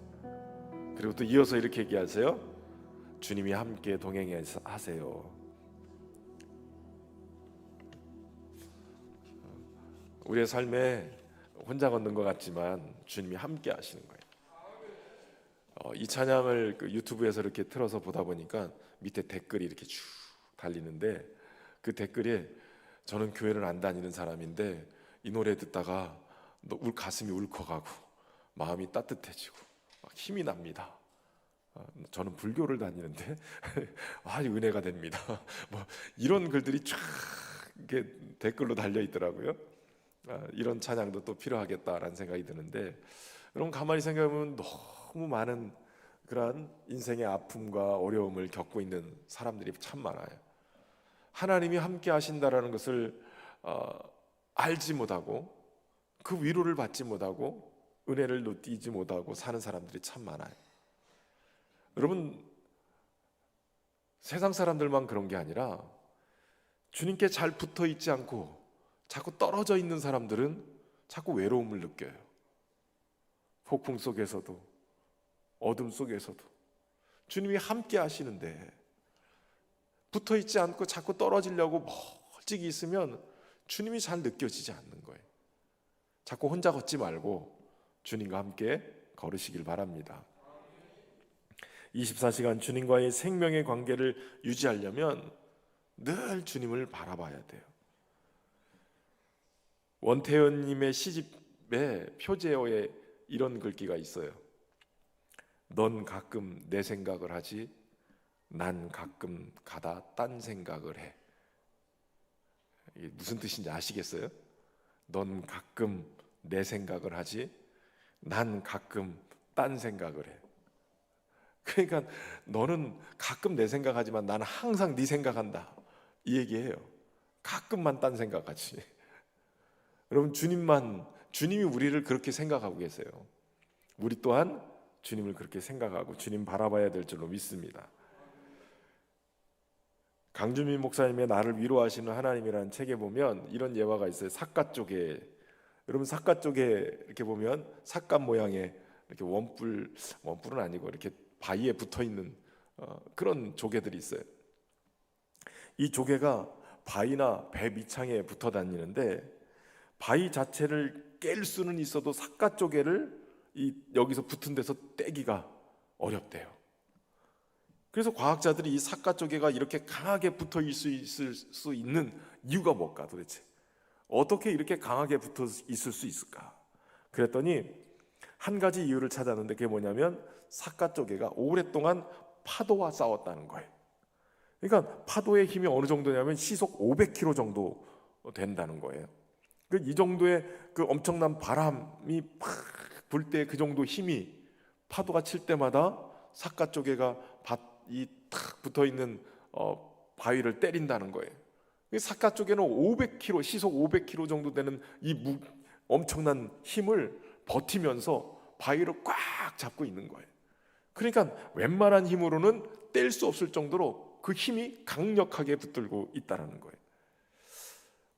그리고 또 이어서 이렇게 얘기하세요. 주님이 함께 동행하세요. 우리의 삶에 혼자 걷는 것 같지만 주님이 함께 하시는 거예요. 이 찬양을 유튜브에서 이렇게 틀어서 보다 보니까 밑에 댓글이 이렇게 쭉 달리는데, 그 댓글에 저는 교회를 안 다니는 사람인데 이 노래 듣다가 가슴이 울컥하고 마음이 따뜻해지고 막 힘이 납니다. 저는 불교를 다니는데 은혜가 됩니다. 뭐 이런 글들이 쫙 이렇게 댓글로 달려 있더라고요. 이런 찬양도 또 필요하겠다라는 생각이 드는데, 그럼 가만히 생각해보면 너무 많은 그러한 인생의 아픔과 어려움을 겪고 있는 사람들이 참 많아요. 하나님이 함께 하신다라는 것을 알지 못하고 그 위로를 받지 못하고 은혜를 누리지 못하고 사는 사람들이 참 많아요. 여러분, 세상 사람들만 그런 게 아니라 주님께 잘 붙어 있지 않고 자꾸 떨어져 있는 사람들은 자꾸 외로움을 느껴요. 폭풍 속에서도 어둠 속에서도 주님이 함께 하시는데 붙어 있지 않고 자꾸 떨어지려고 멀찍이 있으면 주님이 잘 느껴지지 않는 거예요. 자꾸 혼자 걷지 말고 주님과 함께 걸으시길 바랍니다. 24시간 주님과의 생명의 관계를 유지하려면 늘 주님을 바라봐야 돼요. 원태현님의 시집에 표제어에 이런 글귀가 있어요. 넌 가끔 내 생각을 하지 난 가끔 가다 딴 생각을 해. 이게 무슨 뜻인지 아시겠어요? 넌 가끔 내 생각을 하지 난 가끔 딴 생각을 해. 그러니까 너는 가끔 내 생각하지만 나는 항상 네 생각한다, 이 얘기예요. 가끔만 딴 생각하지. 여러분, 주님이 우리를 그렇게 생각하고 계세요. 우리 또한 주님을 그렇게 생각하고 주님 바라봐야 될 줄로 믿습니다. 강주민 목사님의 나를 위로하시는 하나님이라는 책에 보면 이런 예화가 있어요. 삿갓 쪽에, 여러분 삿갓 쪽에 이렇게 보면 삿갓 모양의 이렇게 원뿔은 아니고 이렇게 바위에 붙어 있는 그런 조개들이 있어요. 이 조개가 바위나 배 밑창에 붙어 다니는데 바위 자체를 깰 수는 있어도 삿갓 조개를 여기서 붙은 데서 떼기가 어렵대요. 그래서 과학자들이 이 삿갓 조개가 이렇게 강하게 붙어 있을 수 있는 이유가 뭘까 도대체? 어떻게 이렇게 강하게 붙어 있을 수 있을까? 그랬더니 한 가지 이유를 찾았는데 그게 뭐냐면 삿갓 조개가 오랫동안 파도와 싸웠다는 거예요. 그러니까 파도의 힘이 어느 정도냐면 시속 500km 정도 된다는 거예요. 이 정도의 그 엄청난 바람이 팍 불 때 그 정도 힘이 파도가 칠 때마다 삿갓 조개가 탁 붙어 있는 바위를 때린다는 거예요. 삿갓 조개는 500km, 시속 500km 정도 되는 이 엄청난 힘을 버티면서 바위를 꽉 잡고 있는 거예요. 그러니까 웬만한 힘으로는 뗄 수 없을 정도로 그 힘이 강력하게 붙들고 있다는 거예요.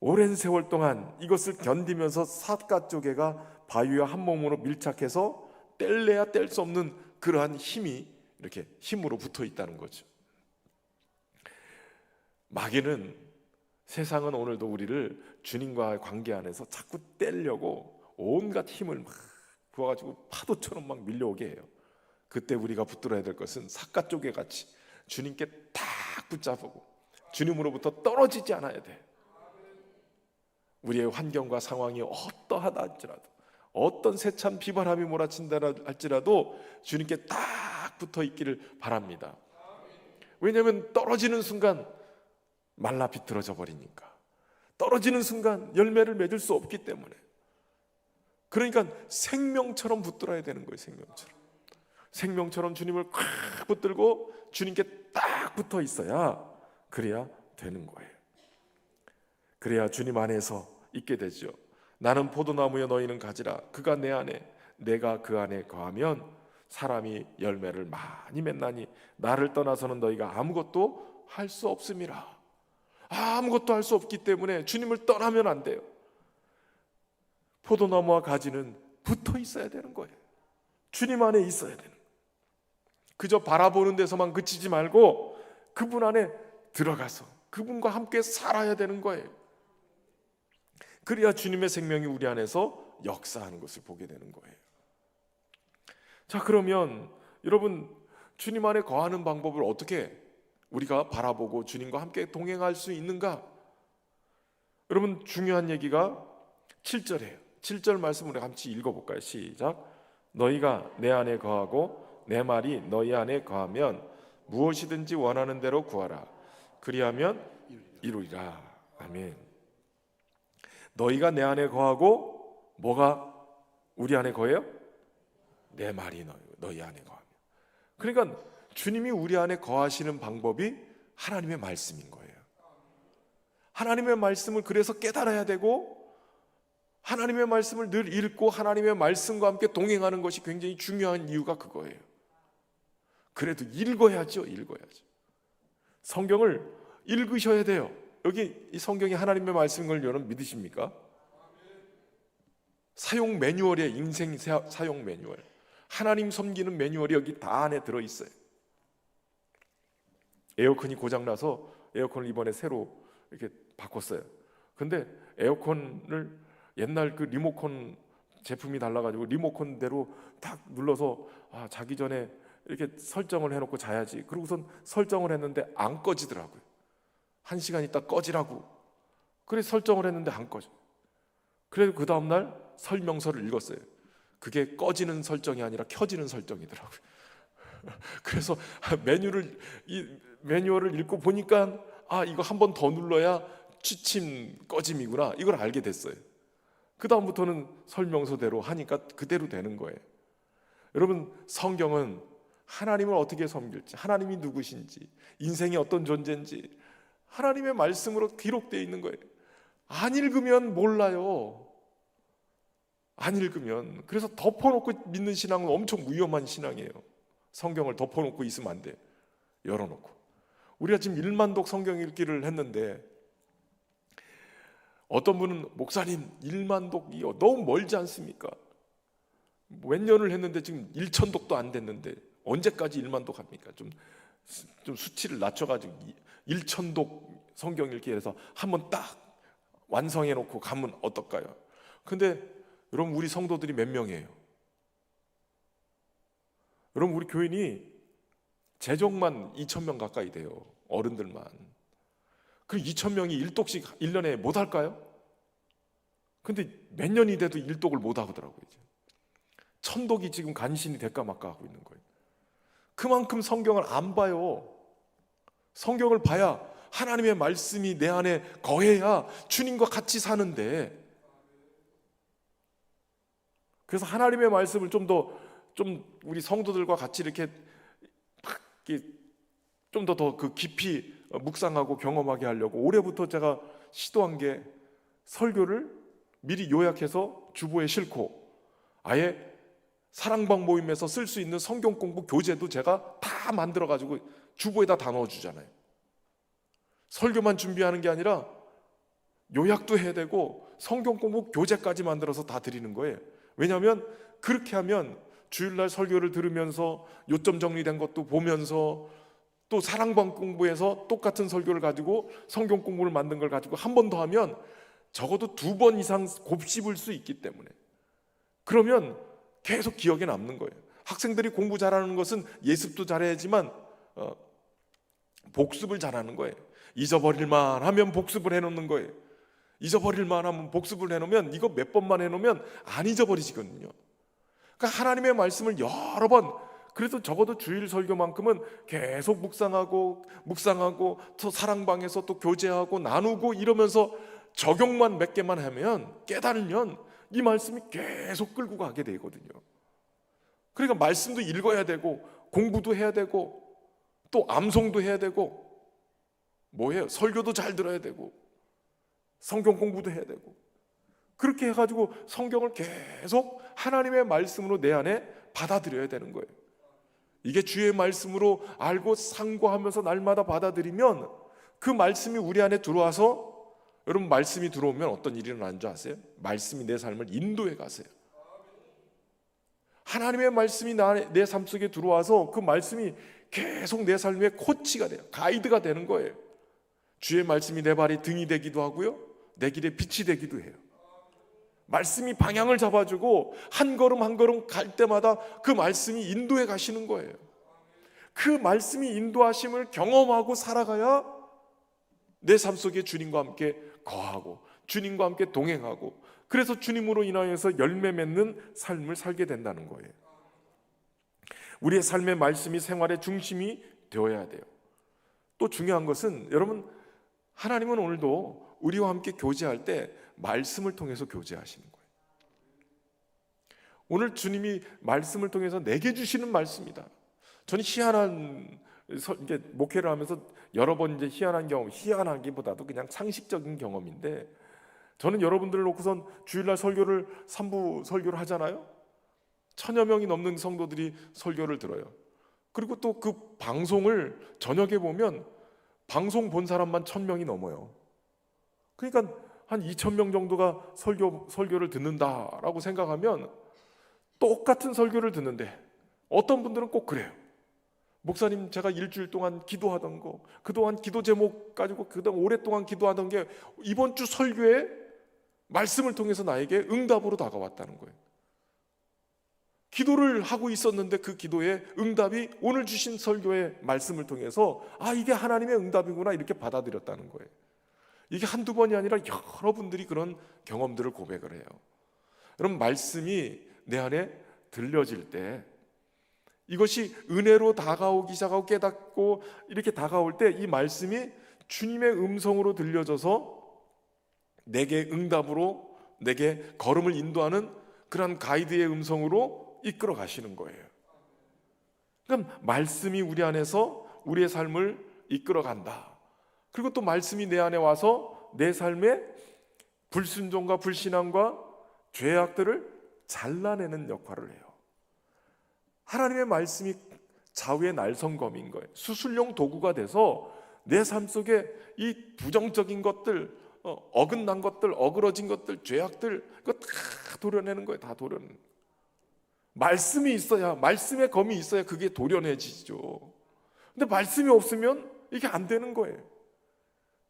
오랜 세월 동안 이것을 견디면서 삿갓 조개가 바위와 한 몸으로 밀착해서 뗄래야 뗄 수 없는 그러한 힘이 이렇게 힘으로 붙어 있다는 거죠. 마귀는, 세상은 오늘도 우리를 주님과의 관계 안에서 자꾸 떼려고 온갖 힘을 막 부어가지고 파도처럼 막 밀려오게 해요. 그때 우리가 붙들어야 될 것은 삿갓 조개 같이 주님께 딱 붙잡고 주님으로부터 떨어지지 않아야 돼. 우리의 환경과 상황이 어떠하다 할지라도, 어떤 세찬 비바람이 몰아친다 할지라도 주님께 딱 붙어 있기를 바랍니다. 왜냐하면 떨어지는 순간 말라 비틀어져 버리니까, 떨어지는 순간 열매를 맺을 수 없기 때문에. 그러니까 생명처럼 붙들어야 되는 거예요. 생명처럼 주님을 꽉 붙들고 주님께 딱 붙어 있어야, 그래야 되는 거예요. 그래야 주님 안에서 있게 되죠. 나는 포도나무여 너희는 가지라. 그가 내 안에 내가 그 안에 거하면 사람이 열매를 많이 맺나니 나를 떠나서는 너희가 아무것도 할 수 없음이라. 아무것도 할 수 없기 때문에 주님을 떠나면 안 돼요. 포도나무와 가지는 붙어 있어야 되는 거예요. 주님 안에 있어야 되는 거예요. 그저 바라보는 데서만 그치지 말고 그분 안에 들어가서 그분과 함께 살아야 되는 거예요. 그래야 주님의 생명이 우리 안에서 역사하는 것을 보게 되는 거예요. 자, 그러면 여러분, 주님 안에 거하는 방법을 어떻게 우리가 바라보고 주님과 함께 동행할 수 있는가? 여러분, 중요한 얘기가 7절이에요. 7절 말씀 우리 같이 읽어볼까요? 시작. 너희가 내 안에 거하고 내 말이 너희 안에 거하면 무엇이든지 원하는 대로 구하라. 그리하면 이루리라. 아멘. 너희가 내 안에 거하고, 뭐가 우리 안에 거해요? 내 말이 너희 안에 거하면. 그러니까 주님이 우리 안에 거하시는 방법이 하나님의 말씀인 거예요. 하나님의 말씀을 그래서 깨달아야 되고, 하나님의 말씀을 늘 읽고 하나님의 말씀과 함께 동행하는 것이 굉장히 중요한 이유가 그거예요. 그래도 읽어야죠. 성경을 읽으셔야 돼요. 여기 이 성경이 하나님의 말씀인 걸 여러분 믿으십니까? 사용 매뉴얼이에요. 인생 사용 매뉴얼. 하나님 섬기는 매뉴얼이 여기 다 안에 들어있어요. 에어컨이 고장나서 에어컨을 이번에 새로 이렇게 바꿨어요. 근데 에어컨을 옛날 그 리모컨 제품이 달라가지고 리모컨대로 딱 눌러서 자기 전에 이렇게 설정을 해놓고 자야지. 그러고선 설정을 했는데 안 꺼지더라고요. 1시간 있다 꺼지라고. 그래서 설정을 했는데 안 꺼져. 그래서 그 다음날 설명서를 읽었어요. 그게 꺼지는 설정이 아니라 켜지는 설정이더라고요. 그래서 매뉴얼을 읽고 보니까 이거 한 번 더 눌러야 취침 꺼짐이구나, 이걸 알게 됐어요. 그 다음부터는 설명서대로 하니까 그대로 되는 거예요. 여러분, 성경은 하나님을 어떻게 섬길지, 하나님이 누구신지, 인생이 어떤 존재인지 하나님의 말씀으로 기록되어 있는 거예요. 안 읽으면 몰라요. 안 읽으면. 그래서 덮어놓고 믿는 신앙은 엄청 위험한 신앙이에요. 성경을 덮어놓고 있으면 안 돼. 열어놓고. 우리가 지금 1만독 성경 읽기를 했는데 어떤 분은 목사님 1만독이 너무 멀지 않습니까? 몇 년을 했는데 지금 1천독도 안 됐는데 언제까지 1만독 합니까? 좀 수치를 낮춰가지고 1천독 성경 읽기를 해서 한번 딱 완성해 놓고 가면 어떨까요? 근데 여러분, 우리 성도들이 몇 명이에요? 여러분, 우리 교인이 재정만 2,000명 가까이 돼요. 어른들만. 그럼 2,000명이 1독씩 1년에 못 할까요? 근데 몇 년이 돼도 1독을 못 하더라고요. 1,000독이 지금 간신히 될까 말까 하고 있는 거예요. 그만큼 성경을 안 봐요. 성경을 봐야 하나님의 말씀이 내 안에 거해야 주님과 같이 사는데, 그래서 하나님의 말씀을 좀 우리 성도들과 같이 이렇게 좀 더 그 깊이 묵상하고 경험하게 하려고 올해부터 제가 시도한 게, 설교를 미리 요약해서 주보에 싣고 아예 사랑방 모임에서 쓸 수 있는 성경 공부 교재도 제가 다 만들어 가지고 주보에다 다 넣어주잖아요. 설교만 준비하는 게 아니라 요약도 해야 되고 성경 공부 교재까지 만들어서 다 드리는 거예요. 왜냐하면 그렇게 하면 주일날 설교를 들으면서 요점 정리된 것도 보면서 또 사랑방 공부에서 똑같은 설교를 가지고 성경 공부를 만든 걸 가지고 한 번 더 하면 적어도 2번 이상 곱씹을 수 있기 때문에, 그러면 계속 기억에 남는 거예요. 학생들이 공부 잘하는 것은 예습도 잘해야지만 복습을 잘하는 거예요. 잊어버릴만 하면 복습을 해놓는 거예요. 잊어버릴만 하면 복습을 해놓으면 이거 몇 번만 해놓으면 안 잊어버리시거든요. 그러니까 하나님의 말씀을 여러 번, 그래도 적어도 주일 설교만큼은 계속 묵상하고 또 사랑방에서 또 교제하고 나누고 이러면서 적용만 몇 개만 하면, 깨달으면 이 말씀이 계속 끌고 가게 되거든요. 그러니까 말씀도 읽어야 되고 공부도 해야 되고 또 암송도 해야 되고 뭐예요? 설교도 잘 들어야 되고 성경 공부도 해야 되고, 그렇게 해가지고 성경을 계속 하나님의 말씀으로 내 안에 받아들여야 되는 거예요. 이게 주의 말씀으로 알고 상고하면서 날마다 받아들이면 그 말씀이 우리 안에 들어와서, 여러분, 말씀이 들어오면 어떤 일이 일어나는 줄 아세요? 말씀이 내 삶을 인도해 가세요. 하나님의 말씀이 내 삶 속에 들어와서 그 말씀이 계속 내 삶의 코치가 돼요. 가이드가 되는 거예요. 주의 말씀이 내 발의 등이 되기도 하고요, 내 길의 빛이 되기도 해요. 말씀이 방향을 잡아주고 한 걸음 한 걸음 갈 때마다 그 말씀이 인도해 가시는 거예요. 그 말씀이 인도하심을 경험하고 살아가야 내 삶 속에 주님과 함께 거하고 주님과 함께 동행하고, 그래서 주님으로 인하여서 열매 맺는 삶을 살게 된다는 거예요. 우리의 삶의 말씀이 생활의 중심이 되어야 돼요. 또 중요한 것은, 여러분, 하나님은 오늘도 우리와 함께 교제할 때 말씀을 통해서 교제하시는 거예요. 오늘 주님이 말씀을 통해서 내게 주시는 말씀이다. 저는 희한한, 이제 목회를 하면서 여러 번 이제 희한한 경험, 희한하기보다도 그냥 상식적인 경험인데, 저는 여러분들을 놓고선 주일날 설교를 3부 설교를 하잖아요. 1,000여 명이 넘는 성도들이 설교를 들어요. 그리고 또 그 방송을 저녁에 보면 방송 본 사람만 1,000명이 넘어요. 그러니까 한 2,000명 정도가 설교를 듣는다라고 생각하면 똑같은 설교를 듣는데 어떤 분들은 꼭 그래요. 목사님, 제가 일주일 동안 기도하던 거, 그동안 기도 제목 가지고 그동안 오랫동안 기도하던 게 이번 주 설교에 말씀을 통해서 나에게 응답으로 다가왔다는 거예요. 기도를 하고 있었는데 그 기도의 응답이 오늘 주신 설교의 말씀을 통해서 이게 하나님의 응답이구나 이렇게 받아들였다는 거예요. 이게 한두 번이 아니라 여러분들이 그런 경험들을 고백을 해요. 여러분, 말씀이 내 안에 들려질 때 이것이 은혜로 다가오기 시작하고 깨닫고 이렇게 다가올 때 이 말씀이 주님의 음성으로 들려져서 내게 응답으로 내게 걸음을 인도하는 그런 가이드의 음성으로 이끌어 가시는 거예요. 그러니까 말씀이 우리 안에서 우리의 삶을 이끌어 간다. 그리고 또 말씀이 내 안에 와서 내 삶의 불순종과 불신앙과 죄악들을 잘라내는 역할을 해요. 하나님의 말씀이 좌우의 날성검인 거예요. 수술용 도구가 돼서 내 삶 속에 이 부정적인 것들, 어긋난 것들, 어그러진 것들, 죄악들, 그거 다 도려내는 거예요. 다 도려내는 거예요. 말씀이 있어야, 말씀의 검이 있어야 그게 도려내지죠. 근데 말씀이 없으면 이게 안 되는 거예요.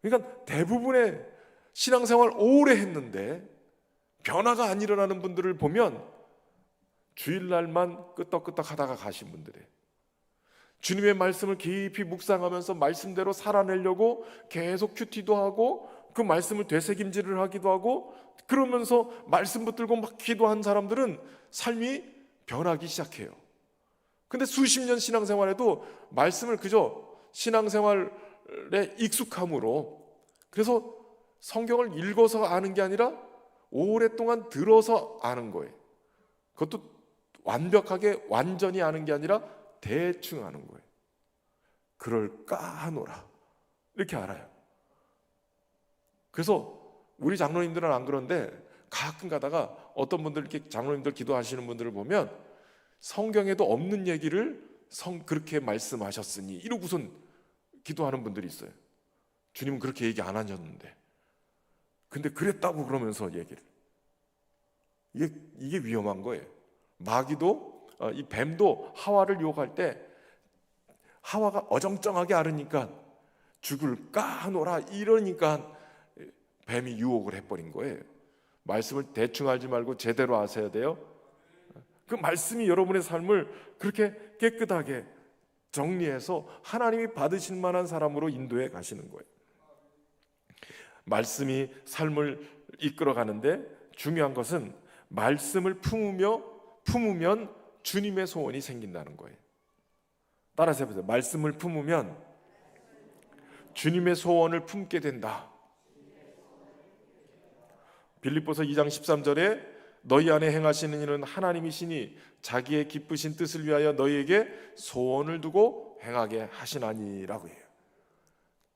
그러니까 대부분의 신앙생활 오래 했는데 변화가 안 일어나는 분들을 보면 주일날만 끄떡끄떡 하다가 가신 분들이에요. 주님의 말씀을 깊이 묵상하면서 말씀대로 살아내려고 계속 큐티도 하고 그 말씀을 되새김질을 하기도 하고 그러면서 말씀 붙들고 막 기도한 사람들은 삶이 변하기 시작해요. 근데 수십 년 신앙생활에도 말씀을 그저 신앙생활에 익숙함으로, 그래서 성경을 읽어서 아는 게 아니라 오랫동안 들어서 아는 거예요. 그것도 완벽하게 완전히 아는 게 아니라 대충 아는 거예요. 그럴까 하노라 이렇게 알아요. 그래서 우리 장로님들은 안 그런데 가끔 가다가 어떤 분들, 이렇게 장로님들 기도하시는 분들을 보면 성경에도 없는 얘기를 그렇게 말씀하셨으니 이러고선 기도하는 분들이 있어요. 주님은 그렇게 얘기 안 하셨는데, 근데 그랬다고 그러면서 얘기를, 이게 위험한 거예요. 마귀도 이 뱀도 하와를 유혹할 때 하와가 어정쩡하게 앓으니까 죽을까 하노라 이러니까 뱀이 유혹을 해버린 거예요. 말씀을 대충 알지 말고 제대로 아셔야 돼요. 그 말씀이 여러분의 삶을 그렇게 깨끗하게 정리해서 하나님이 받으실 만한 사람으로 인도해 가시는 거예요. 말씀이 삶을 이끌어 가는데 중요한 것은 말씀을 품으면 주님의 소원이 생긴다는 거예요. 따라서 해보세요. 말씀을 품으면 주님의 소원을 품게 된다. 빌립보서 2장 13절에 너희 안에 행하시는 일은 하나님이시니 자기의 기쁘신 뜻을 위하여 너희에게 소원을 두고 행하게 하시나니라고 해요.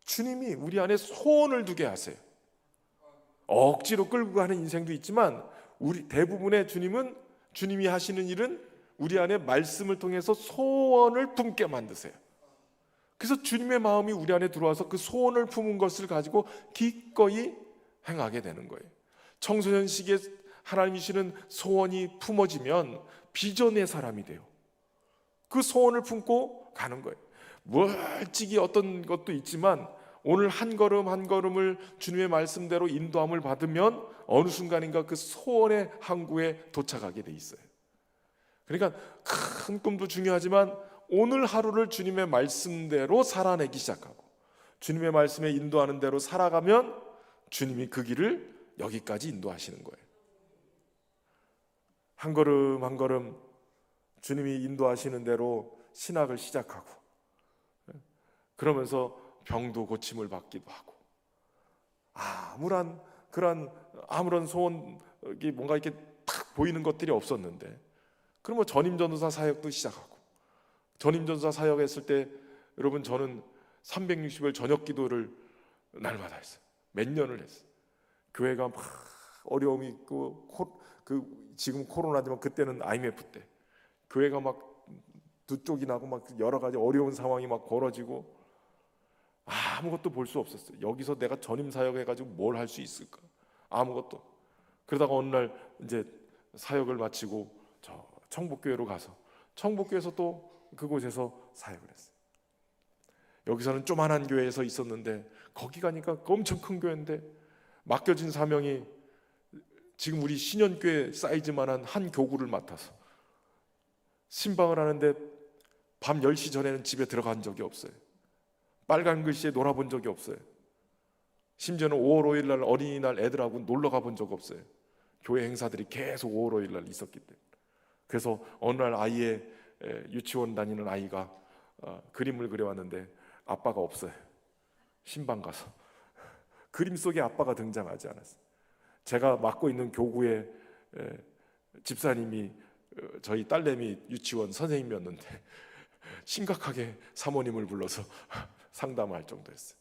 주님이 우리 안에 소원을 두게 하세요. 억지로 끌고 가는 인생도 있지만 우리 대부분의 주님이 하시는 일은 우리 안에 말씀을 통해서 소원을 품게 만드세요. 그래서 주님의 마음이 우리 안에 들어와서 그 소원을 품은 것을 가지고 기꺼이 행하게 되는 거예요. 청소년 시기에 하나님이시는 소원이 품어지면 비전의 사람이 돼요. 그 소원을 품고 가는 거예요. 멀찍이 어떤 것도 있지만 오늘 한 걸음 한 걸음을 주님의 말씀대로 인도함을 받으면 어느 순간인가 그 소원의 항구에 도착하게 돼 있어요. 그러니까 큰 꿈도 중요하지만 오늘 하루를 주님의 말씀대로 살아내기 시작하고 주님의 말씀에 인도하는 대로 살아가면 주님이 그 길을 여기까지 인도하시는 거예요. 한 걸음 한 걸음 주님이 인도하시는 대로 신학을 시작하고 그러면서 병도 고침을 받기도 하고 아무런 소원이 뭔가 이렇게 탁 보이는 것들이 없었는데 그러면 전임전도사 사역도 시작하고 전임전도사 사역했을 때 여러분 저는 360일 저녁 기도를 날마다 했어요. 몇 년을 했어요. 교회가 막 어려움이 있고 지금 코로나지만 그때는 IMF 때 교회가 막 두 쪽이 나고 막 여러 가지 어려운 상황이 막 벌어지고 아무것도 볼 수 없었어요. 여기서 내가 전임 사역해가지고 뭘 할 수 있을까? 아무것도. 그러다가 어느 날 이제 사역을 마치고 저 청복교회로 가서 청복교회에서 또 그곳에서 사역을 했어요. 여기서는 조만한 교회에서 있었는데 거기 가니까 엄청 큰 교회인데 맡겨진 사명이 지금 우리 신현교회 사이즈만한 한 교구를 맡아서 신방을 하는데 밤 10시 전에는 집에 들어간 적이 없어요. 빨간 글씨에 놀아본 적이 없어요. 심지어는 5월 5일 날 어린이날 애들하고 놀러 가본 적 없어요. 교회 행사들이 계속 5월 5일 날 있었기 때문에. 그래서 어느 날 아이의 유치원 다니는 아이가 그림을 그려왔는데 아빠가 없어요. 신방 가서 그림 속에 아빠가 등장하지 않았어요. 제가 맡고 있는 교구의 집사님이 저희 딸내미 유치원 선생님이었는데 심각하게 사모님을 불러서 상담할 정도였어요.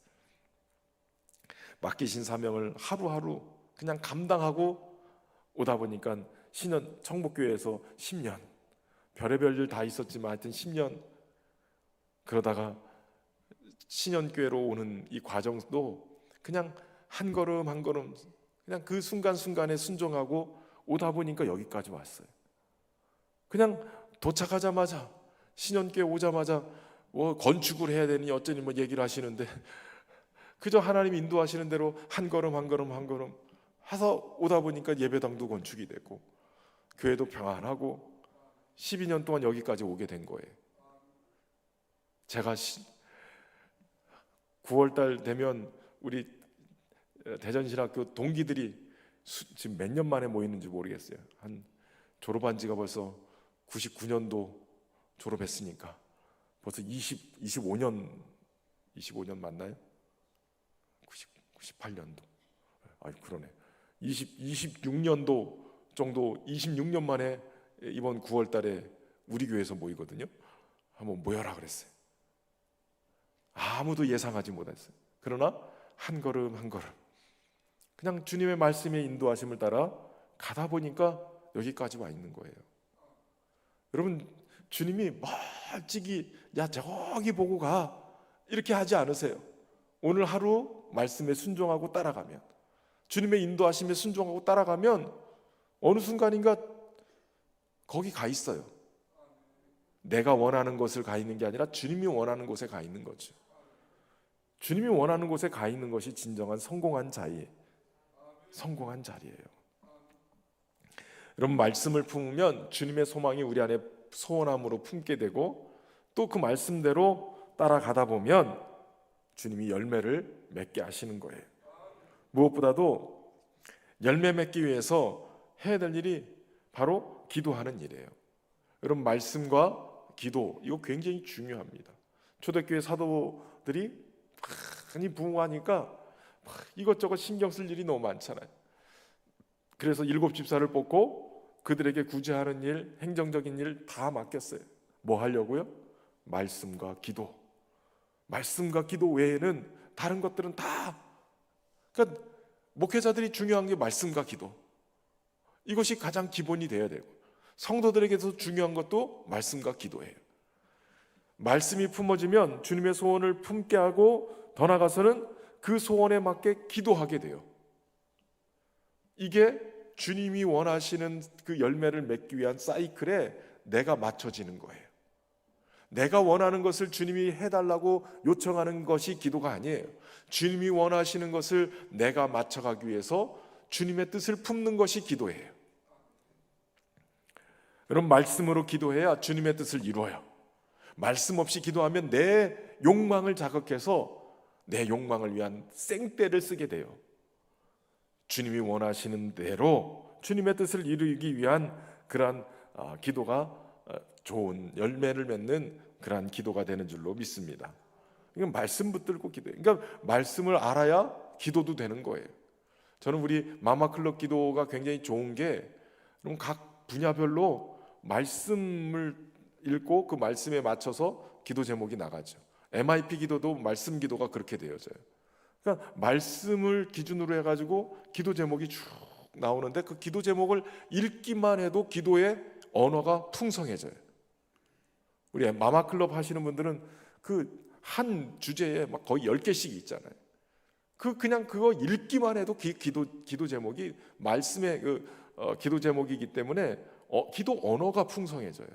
맡기신 사명을 하루하루 그냥 감당하고 오다 보니까 신현 청복교회에서 10년 별의별 일 다 있었지만 하여튼 10년 그러다가 신현교회로 오는 이 과정도 그냥 한 걸음 한 걸음 그냥 그 순간순간에 순종하고 오다 보니까 여기까지 왔어요. 그냥 도착하자마자 신현교회 오자마자 뭐 건축을 해야 되니 어쩌니 뭐 얘기를 하시는데 그저 하나님이 인도하시는 대로 한 걸음 한 걸음 한 걸음 해서 오다 보니까 예배당도 건축이 되고 교회도 평안하고 12년 동안 여기까지 오게 된 거예요. 제가 9월달 되면 우리 대전신학교 동기들이 지금 몇 년 만에 모이는지 모르겠어요. 한 졸업한 지가 벌써 99년도 졸업했으니까 벌써 25년 맞나요? 98년도. 그러네. 26년도 정도 26년 만에 이번 9월 달에 우리 교회에서 모이거든요. 한번 모여라 그랬어요. 아무도 예상하지 못했어요. 그러나 한 걸음 한 걸음 그냥 주님의 말씀의 인도하심을 따라 가다 보니까 여기까지 와 있는 거예요. 여러분, 주님이 멀찍이 야 저기 보고 가 이렇게 하지 않으세요. 오늘 하루 말씀에 순종하고 따라가면, 주님의 인도하심에 순종하고 따라가면 어느 순간인가 거기 가 있어요. 내가 원하는 곳을 가 있는 게 아니라 주님이 원하는 곳에 가 있는 거죠. 주님이 원하는 곳에 가 있는 것이 진정한 성공한 자리예요. 여러분, 말씀을 품으면 주님의 소망이 우리 안에 소원함으로 품게 되고 또 그 말씀대로 따라가다 보면 주님이 열매를 맺게 하시는 거예요. 무엇보다도 열매 맺기 위해서 해야 될 일이 바로 기도하는 일이에요. 여러분, 말씀과 기도 이거 굉장히 중요합니다. 초대교회 사도들이 많이 부흥하니까 이것저것 신경 쓸 일이 너무 많잖아요. 그래서 7 집사를 뽑고 그들에게 구제하는 일, 행정적인 일 다 맡겼어요. 뭐 하려고요? 말씀과 기도. 말씀과 기도 외에는 다른 것들은 다, 그러니까 목회자들이 중요한 게 말씀과 기도. 이것이 가장 기본이 되어야 되고 성도들에게서 중요한 것도 말씀과 기도예요. 말씀이 품어지면 주님의 소원을 품게 하고 더 나아가서는 그 소원에 맞게 기도하게 돼요. 이게 주님이 원하시는 그 열매를 맺기 위한 사이클에 내가 맞춰지는 거예요. 내가 원하는 것을 주님이 해달라고 요청하는 것이 기도가 아니에요. 주님이 원하시는 것을 내가 맞춰가기 위해서 주님의 뜻을 품는 것이 기도예요. 여러분, 말씀으로 기도해야 주님의 뜻을 이루어요. 말씀 없이 기도하면 내 욕망을 자극해서 내 욕망을 위한 생떼를 쓰게 돼요. 주님이 원하시는 대로 주님의 뜻을 이루기 위한 그러한 기도가 좋은 열매를 맺는 그러한 기도가 되는 줄로 믿습니다. 이건 말씀 붙들고 기도해요. 그러니까 말씀을 알아야 기도도 되는 거예요. 저는 우리 마마클럽 기도가 굉장히 좋은 게 각 분야별로 말씀을 읽고 그 말씀에 맞춰서 기도 제목이 나가죠. MIP 기도도 말씀 기도가 그렇게 되어져요. 그러니까 말씀을 기준으로 해가지고 기도 제목이 쭉 나오는데 그 기도 제목을 읽기만 해도 기도의 언어가 풍성해져요. 우리 마마클럽 하시는 분들은 그 한 주제에 막 거의 10개씩 있잖아요. 그냥 그거 읽기만 해도 기도 제목이 말씀의 기도 제목이기 때문에 기도 언어가 풍성해져요.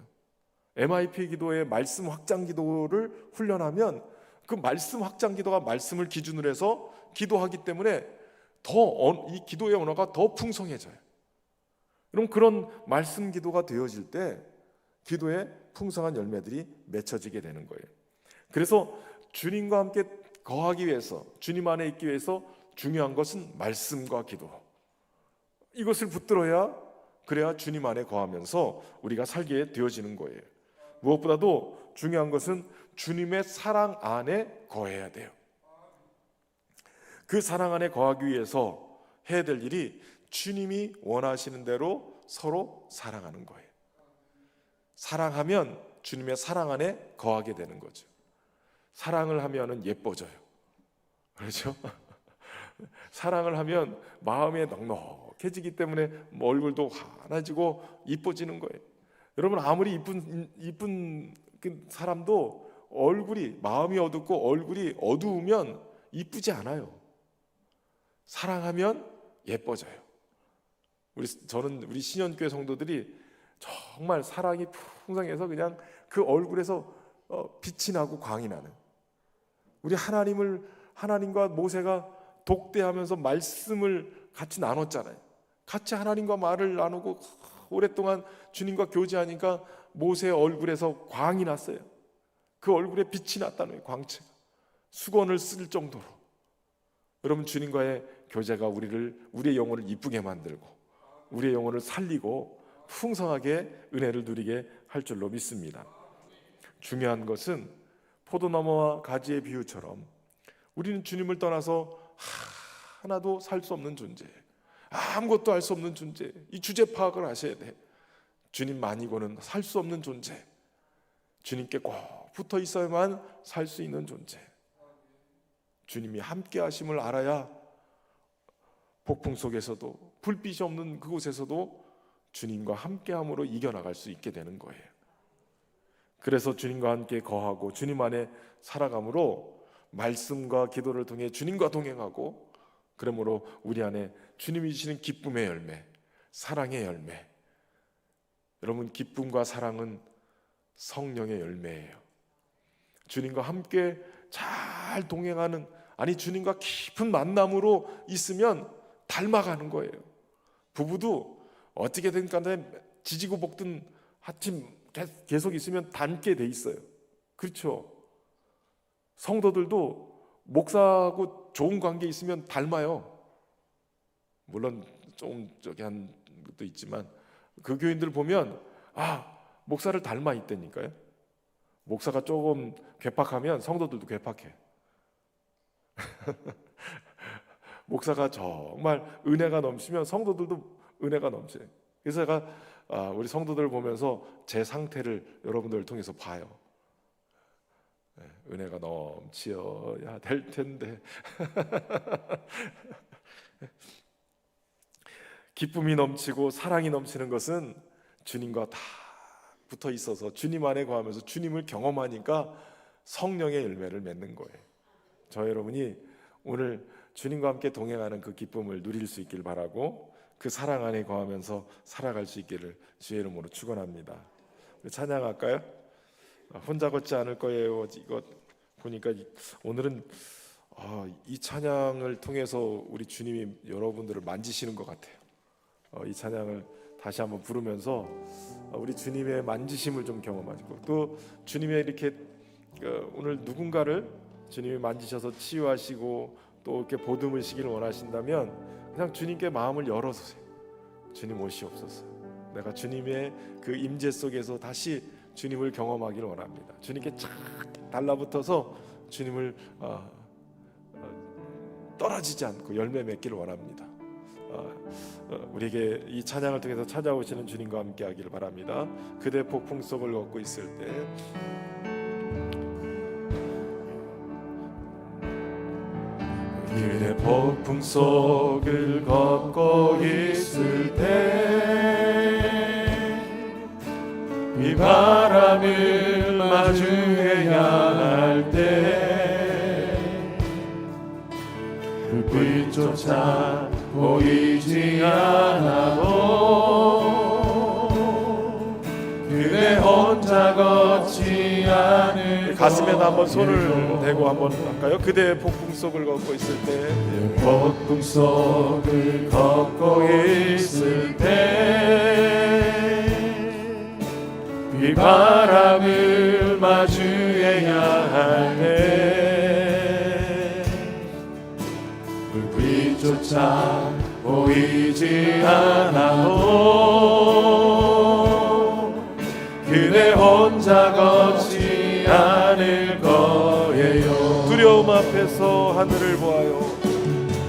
MIP 기도의 말씀 확장 기도를 훈련하면 그 말씀 확장 기도가 말씀을 기준으로 해서 기도하기 때문에 이 기도의 언어가 더 풍성해져요. 그럼 그런 말씀 기도가 되어질 때 기도에 풍성한 열매들이 맺혀지게 되는 거예요. 그래서 주님과 함께 거하기 위해서, 주님 안에 있기 위해서 중요한 것은 말씀과 기도. 이것을 붙들어야, 그래야 주님 안에 거하면서 우리가 살게 되어지는 거예요. 무엇보다도 중요한 것은 주님의 사랑 안에 거해야 돼요. 그 사랑 안에 거하기 위해서 해야 될 일이 주님이 원하시는 대로 서로 사랑하는 거예요. 사랑하면 주님의 사랑 안에 거하게 되는 거죠. 사랑을 하면은 예뻐져요. 그렇죠? 사랑을 하면 마음이 넉넉해지기 때문에 얼굴도 환해지고 이뻐지는 거예요. 여러분, 아무리 이쁜 사람도 얼굴이, 마음이 어둡고 얼굴이 어두우면 이쁘지 않아요. 사랑하면 예뻐져요. 저는 우리 신현교회 성도들이 정말 사랑이 풍성해서 그냥 그 얼굴에서 빛이 나고 광이 나는, 우리 하나님과 모세가 독대하면서 말씀을 같이 나눴잖아요. 같이 하나님과 말을 나누고 오랫동안 주님과 교제하니까 모세의 얼굴에서 광이 났어요. 그 얼굴에 빛이 났다는 거예요. 광채가 수건을 쓸 정도로. 여러분, 주님과의 교제가 우리의 영혼을 이쁘게 만들고 우리의 영혼을 살리고 풍성하게 은혜를 누리게 할 줄로 믿습니다. 중요한 것은 포도나무와 가지의 비유처럼 우리는 주님을 떠나서 하나도 살 수 없는 존재, 아무것도 할 수 없는 존재. 이 주제 파악을 하셔야 돼. 주님 아니고는 살 수 없는 존재, 주님께 꼭 붙어 있어야만 살 수 있는 존재. 주님이 함께 하심을 알아야 폭풍 속에서도, 불빛이 없는 그곳에서도 주님과 함께함으로 이겨나갈 수 있게 되는 거예요. 그래서 주님과 함께 거하고 주님 안에 살아감으로 말씀과 기도를 통해 주님과 동행하고, 그러므로 우리 안에 주님이 주시는 기쁨의 열매, 사랑의 열매. 여러분, 기쁨과 사랑은 성령의 열매예요. 주님과 함께 잘 동행하는, 주님과 깊은 만남으로 있으면 닮아가는 거예요. 부부도 어떻게든 간에 지지고 볶든 하여튼 계속 있으면 닮게 돼 있어요. 그렇죠? 성도들도 목사하고 좋은 관계 있으면 닮아요. 물론 좀 한 것도 있지만 그 교인들 보면 목사를 닮아 있다니까요. 목사가 조금 괴팍하면 성도들도 괴팍해. 목사가 정말 은혜가 넘치면 성도들도 은혜가 넘쳐요. 그래서 제가 우리 성도들을 보면서 제 상태를 여러분들을 통해서 봐요. 은혜가 넘치어야 될 텐데. 기쁨이 넘치고 사랑이 넘치는 것은 주님과 다 붙어 있어서 주님 안에 거하면서 주님을 경험하니까 성령의 열매를 맺는 거예요. 저 여러분이 오늘 주님과 함께 동행하는 그 기쁨을 누릴 수 있길 바라고, 그 사랑 안에 거하면서 살아갈 수 있기를 주의 이름으로 축원합니다. 우리 찬양할까요? 혼자 걷지 않을 거예요. 이거 보니까 오늘은 이 찬양을 통해서 우리 주님이 여러분들을 만지시는 것 같아요. 이 찬양을 다시 한번 부르면서 우리 주님의 만지심을 좀 경험하시고, 또 주님의 이렇게 오늘 누군가를 주님이 만지셔서 치유하시고 또 이렇게 보듬으시기를 원하신다면 그냥 주님께 마음을 열어주세요. 주님 오시옵소서. 내가 주님의 그 임재 속에서 다시 주님을 경험하기를 원합니다. 주님께 착 달라붙어서 주님을 떨어지지 않고 열매 맺기를 원합니다. 우리에게 이 찬양을 통해서 찾아오시는 주님과 함께하기를 바랍니다. 그대 폭풍 속을 걷고 있을 때, 그대 폭풍 속을 걷고 있을 때, 비바람을 마주해야 할 때, 불빛조차 보이지 않아도 그대 혼자 걷지 않을 가슴에다 한번 손을 대고 한번 할까요? 그대의 폭풍 속을 걷고 있을 때, 폭풍 속을 걷고 있을 때 비바람을 마주해야 할 때 불빛조차 보이지 않아도 그대 혼자 걷지 않을 거예요. 두려움 앞에서 하늘을 보아요.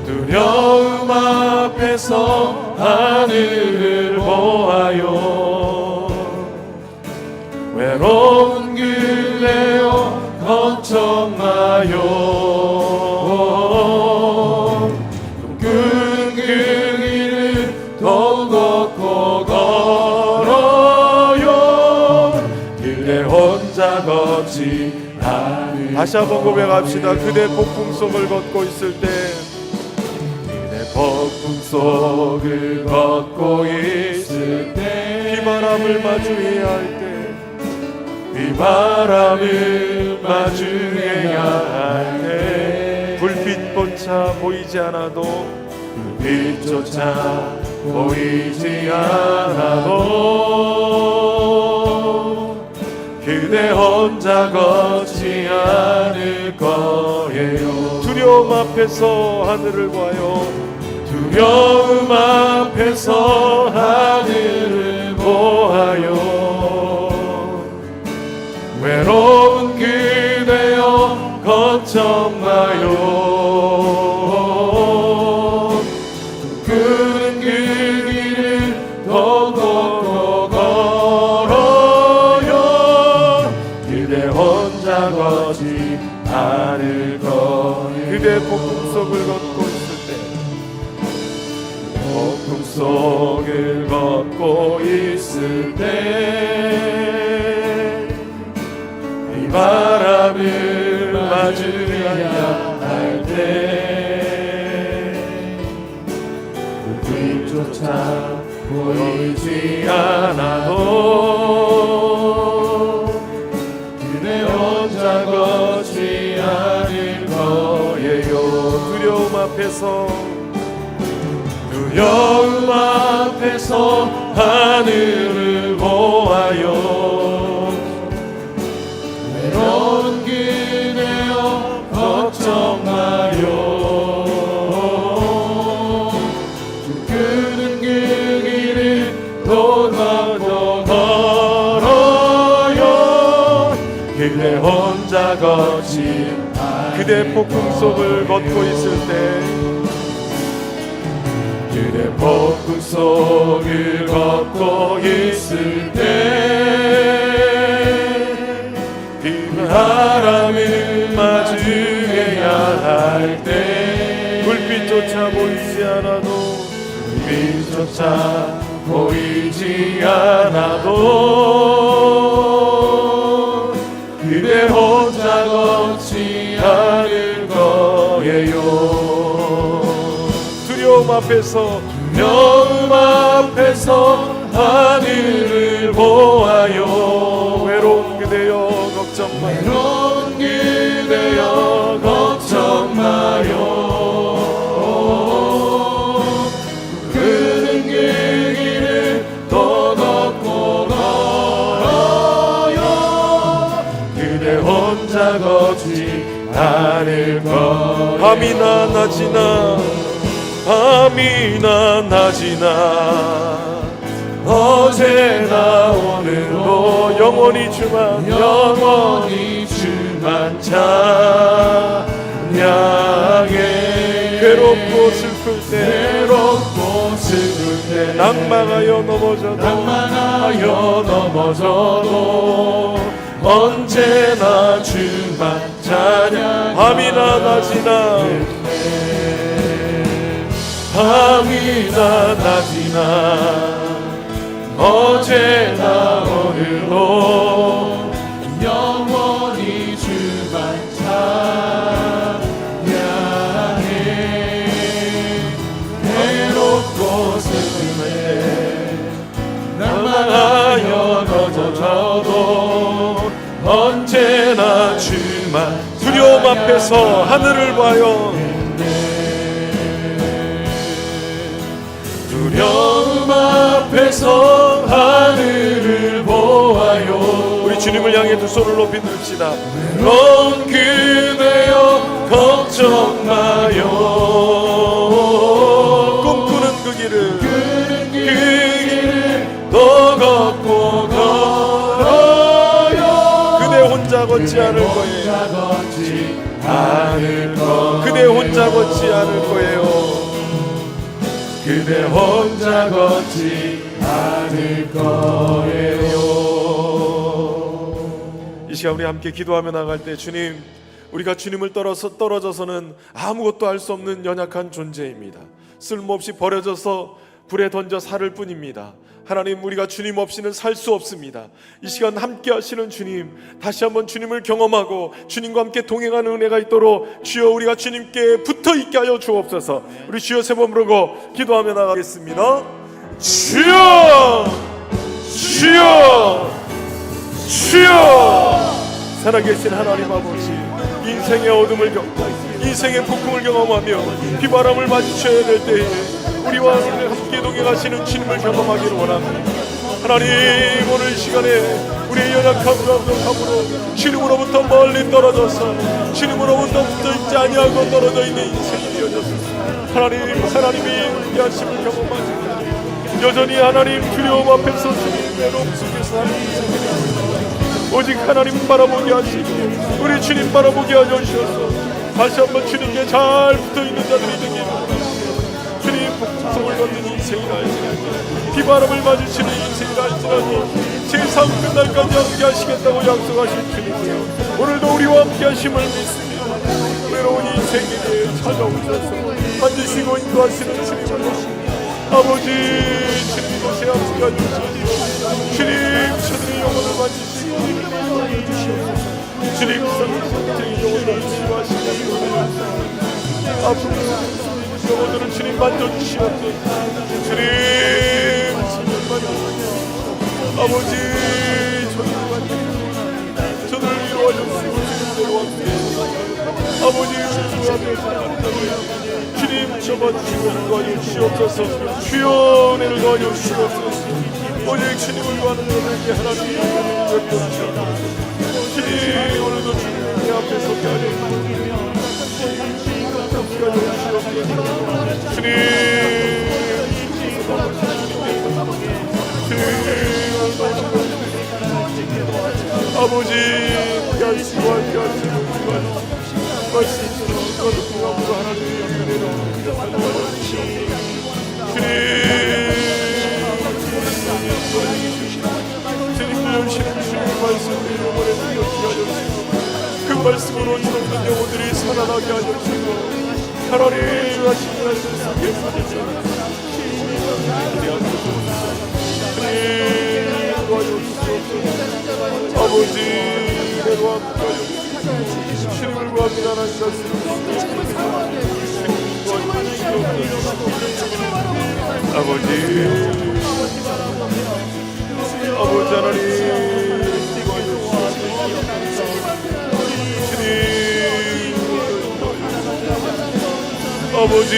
두려움 앞에서 하늘을 보아요. 외로운 그대여 걱정 마요. 끈 그 길을 더 걷고 걸어요. 그대 혼자 걷지 않을 다시 한번 고백합시다. 그대 폭풍 속을 걷고 있을 때, 그대 폭풍 속을 걷고 있을 때 비바람을 마주해야 할 때, 비바람을 마주해야 할 때 불빛조차 보이지 않아도 불빛조차 보이지 않아도 그대 혼자 걷지 않을 거예요. 두려움 앞에서 하늘을 보아요. 두려움 앞에서 하늘을 보아요. 외로운 그대여 걱정 마요. 그 길을 더 걷고 걸어요. 그대 혼자 걷지 않을 거예요. 그대 폭풍 속을 걷고 있을 때, 폭풍 속을 걷고 있을 때 바람을 맞으려야 할 때 불빛조차 보이지 않아도 그대 혼자 걷지 않을 거예요. 두려움 앞에서 두려움 앞에서 하늘을 보아요. 외로운 그대여 걱정 마요. 끄는 그 길을 또 걷고 걸어요. 그대 혼자 걷지 그대 폭풍 속을 걷고 있을 때, 그대 폭풍 속을 걷고 있을 때 바람을 마주해야 할 때 불빛조차 보이지 않아도 불빛조차 보이지 않아도 그대 혼자 걷지 않을 거예요. 두려움 앞에서 두려움 앞에서 하늘을 보아요. 외로운 그대여 걱정 마요. 외로운 그대여 걱정 마요. 그는 그 길을 또 걷고 걸어요. 그대 혼자 걷지 않을 거예요. 밤이나 낮이나 밤이나 낮이나 어제나 오늘도 영원히 주만 찬양해. 괴롭고 슬플 때 외롭고 슬플 때 낭망하여 넘어져도 언제나 주만 찬양. 밤이나 낮이나 밤이나 낮이나 어제나 오늘도 영원히 주만 찬양해. 언제나 주만 두려움 앞에서 하늘을 봐요. 두려움 앞에서 하늘을 보아요. 우리 주님을 향해 두 손을 높이 듭시다. 외로운 그대여 걱정 마요. 꿈꾸는 그 길을 그 길을 더 걷고 걸어요. 그대 혼자 걷지 않을 거예요. 그대 혼자 걷지 않을 거예요. 그대 혼자 걷지 않을 거예요. 이 시간 우리 함께 기도하며 나갈 때 주님, 우리가 주님을 떨어져서는 아무것도 할 수 없는 연약한 존재입니다. 쓸모없이 버려져서 불에 던져 살을 뿐입니다. 하나님, 우리가 주님 없이는 살 수 없습니다. 이 시간 함께 하시는 주님, 다시 한번 주님을 경험하고 주님과 함께 동행하는 은혜가 있도록 주여 우리가 주님께 붙어있게 하여 주옵소서. 우리 주여 세 번 부르고 기도하며 나가겠습니다. 주여, 주여, 주여. 살아계신 하나님 아버지, 인생의 어둠을 겪고 인생의 폭풍을 경험하며 비바람을 마주쳐야 될 때에 우리와 함께 동행하시는 주님을 경험하기를 원합니다. 하나님, 오늘 시간에 우리의 연약함으로 주님으로부터 멀리 떨어져서 주님으로부터 붙어있지 아니하고 떨어져 있는 인생이 되어졌습니다. 하나님이 우리 하심을 경험하시고 여전히 하나님 두려움 앞에서 주님 외로움 속에서 사는 인생입니다. 오직 하나님 바라보게 하시고 우리 주님 바라보게 하여 주셔서 다시 한번 주님께 잘 붙어있는 자들이 되기를 원합니다. 주님 폭풍성을 걷는 인생이라 할지라도 비바람을 마주치는 인생이라 할지라도 제3 끝날까지 함께 하시겠다고 약속하신 주님이요, 오늘도 우리와 함께 하심을 믿습니다. 외로운 인생에게 찾아오셔서 만지시고 인도하시는 주님을 아버지, 주님 것에 함께 하주시옵소서. 주님 저들의 영혼을 만지시고 주님 저들의 영혼을 치유하시고 아픈 영혼들을 주님 만져주시옵소서. 주님 아버지, 저들을 만지시고 저들을 위로하셨으고 주님대로 함께 아버지 위로하며 주님 잡아주시고 인도하여 주시옵소서. 주여 은혜를 더하여 주시옵소서. 오직 주님을 구하는 자들에게 하나님의 은혜를 베풀어 주시옵소서. 주님 오늘도 주님 앞에 서게 하여 주시옵소서. 주님 아버지 피하시고 피하시고 말씀으로 거듭하고 하나님의 은혜로 주님도 여시는 주님의 말씀을 영원히 기억하여 주시고 그 말씀으로 죽는 영혼들이 살아나게 하여 주시고 하나님 하시는 말씀 속에 살아주시고 주님 도와여 주시옵소서. 아버지 내로 함께하여 주시고 주님을 구합니다. 하나님 아버지 하나님 아버지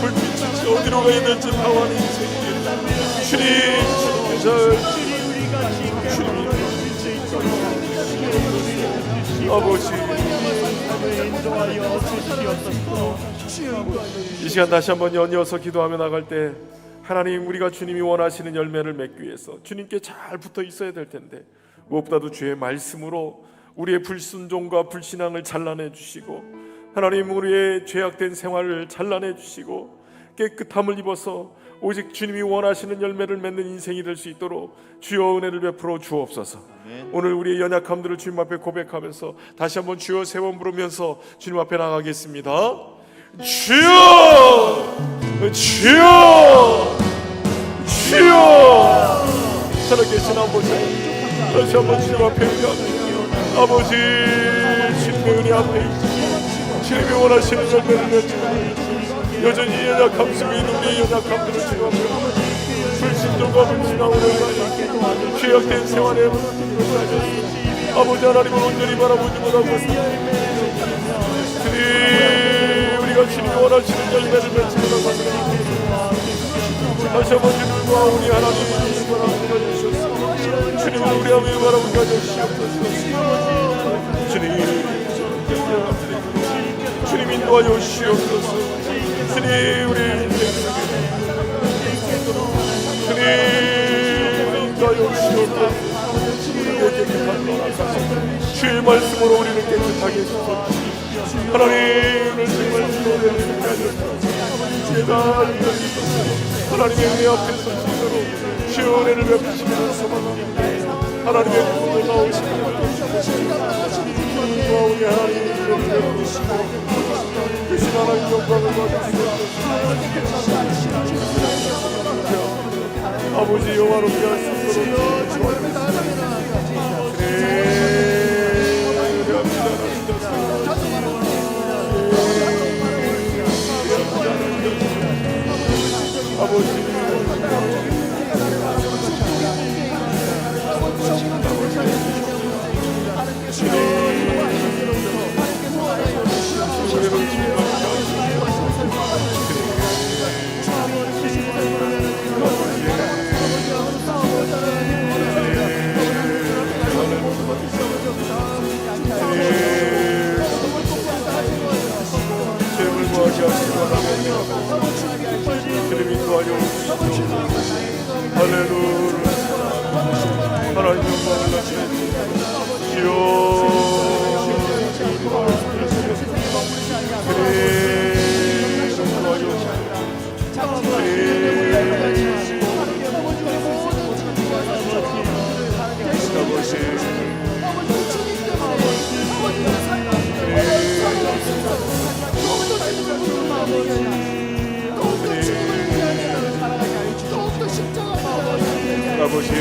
불빛이 어디로 가야 될지 방황하는 인생이 주님 아버지 이 시간 다시 한번 연이어서 기도하며 나갈 때 하나님, 우리가 주님이 원하시는 열매를 맺기 위해서 주님께 잘 붙어 있어야 될 텐데 무엇보다도 주의 말씀으로 우리의 불순종과 불신앙을 잘라내 주시고 하나님, 우리의 죄악된 생활을 잘라내 주시고 깨끗함을 입어서 오직 주님이 원하시는 열매를 맺는 인생이 될 수 있도록 주여 은혜를 베풀어 주옵소서. 오늘 우리의 연약함들을 주님 앞에 고백하면서 다시 한번 주여 세 번 부르면서 주님 앞에 나가겠습니다. 주여, 주여, 주여. 살아계신 아버지, 다시 한번 주님 앞에 의뢰합니다. 아버지, 주님의 은혜 앞에 주님이 원하시는 열매를 맺고 여전히 연약함 속에 있는 우리의 연약함들을 주님 앞에 불신종과 아버지 나오는 죄악된 생활에 아버지 하나님을 온전히 바라보지 못하고 주님 우리가 주님이 원하시는 열매를 맺지 못하고 다시 한번 주님을 우리 하나님 바라보게 해주시옵소서. 주님을 우리 하나님 바라보게 해주시옵소서. 주님 인도하여 주시옵소서. 주님 우리 주님 인도하여 주시옵소서. 주의 말씀으로 우리를 깨끗하게 해주소서. 하나님을 정말 인도하여 주시옵소서. 하나님의 은혜 앞에 서시도록 주의 은혜를 베푸시기를 소망합니다. 하나님의 구원을 나오시는 우리 하나님의 은혜를 베푸시고 크신 하나님 영광을 받으시옵소서. 아버지 영화롭게 하시도록 아버지 주님 인도하여 주시옵소서. 할렐루야. 하나님 영광을 나시옵소서. 아버지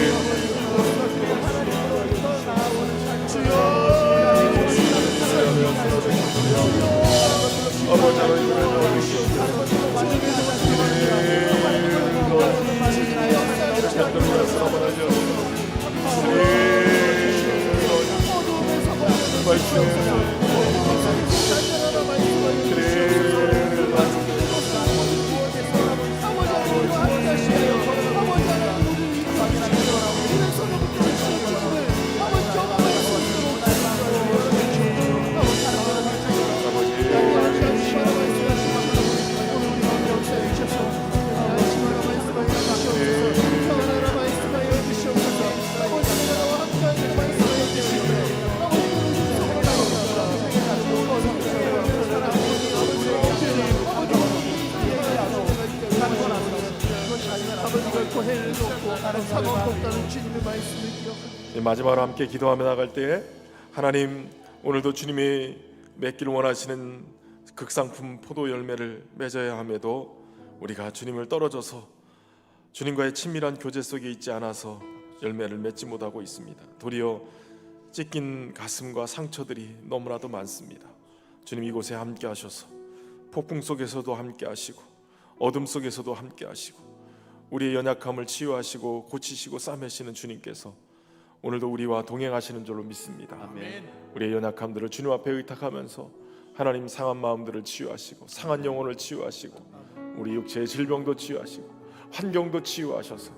마지막으로 함께 기도하며 나갈 때에 하나님 오늘도 주님이 맺기를 원하시는 극상품 포도 열매를 맺어야 함에도 우리가 주님을 떨어져서 주님과의 친밀한 교제 속에 있지 않아서 열매를 맺지 못하고 있습니다. 도리어 찢긴 가슴과 상처들이 너무나도 많습니다. 주님 이곳에 함께 하셔서 폭풍 속에서도 함께 하시고 어둠 속에서도 함께 하시고 우리의 연약함을 치유하시고 고치시고 싸매시는 주님께서 오늘도 우리와 동행하시는 줄로 믿습니다. 아멘. 우리의 연약함들을 주님 앞에 의탁하면서 하나님 상한 마음들을 치유하시고 상한 영혼을 치유하시고 우리 육체의 질병도 치유하시고 환경도 치유하셔서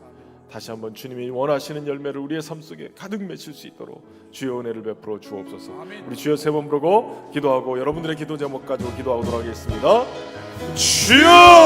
다시 한번 주님이 원하시는 열매를 우리의 삶 속에 가득 맺힐 수 있도록 주의 은혜를 베풀어 주옵소서. 우리 주여 세 번 부르고 기도하고 여러분들의 기도 제목 가지고 기도하도록 하겠습니다. 주여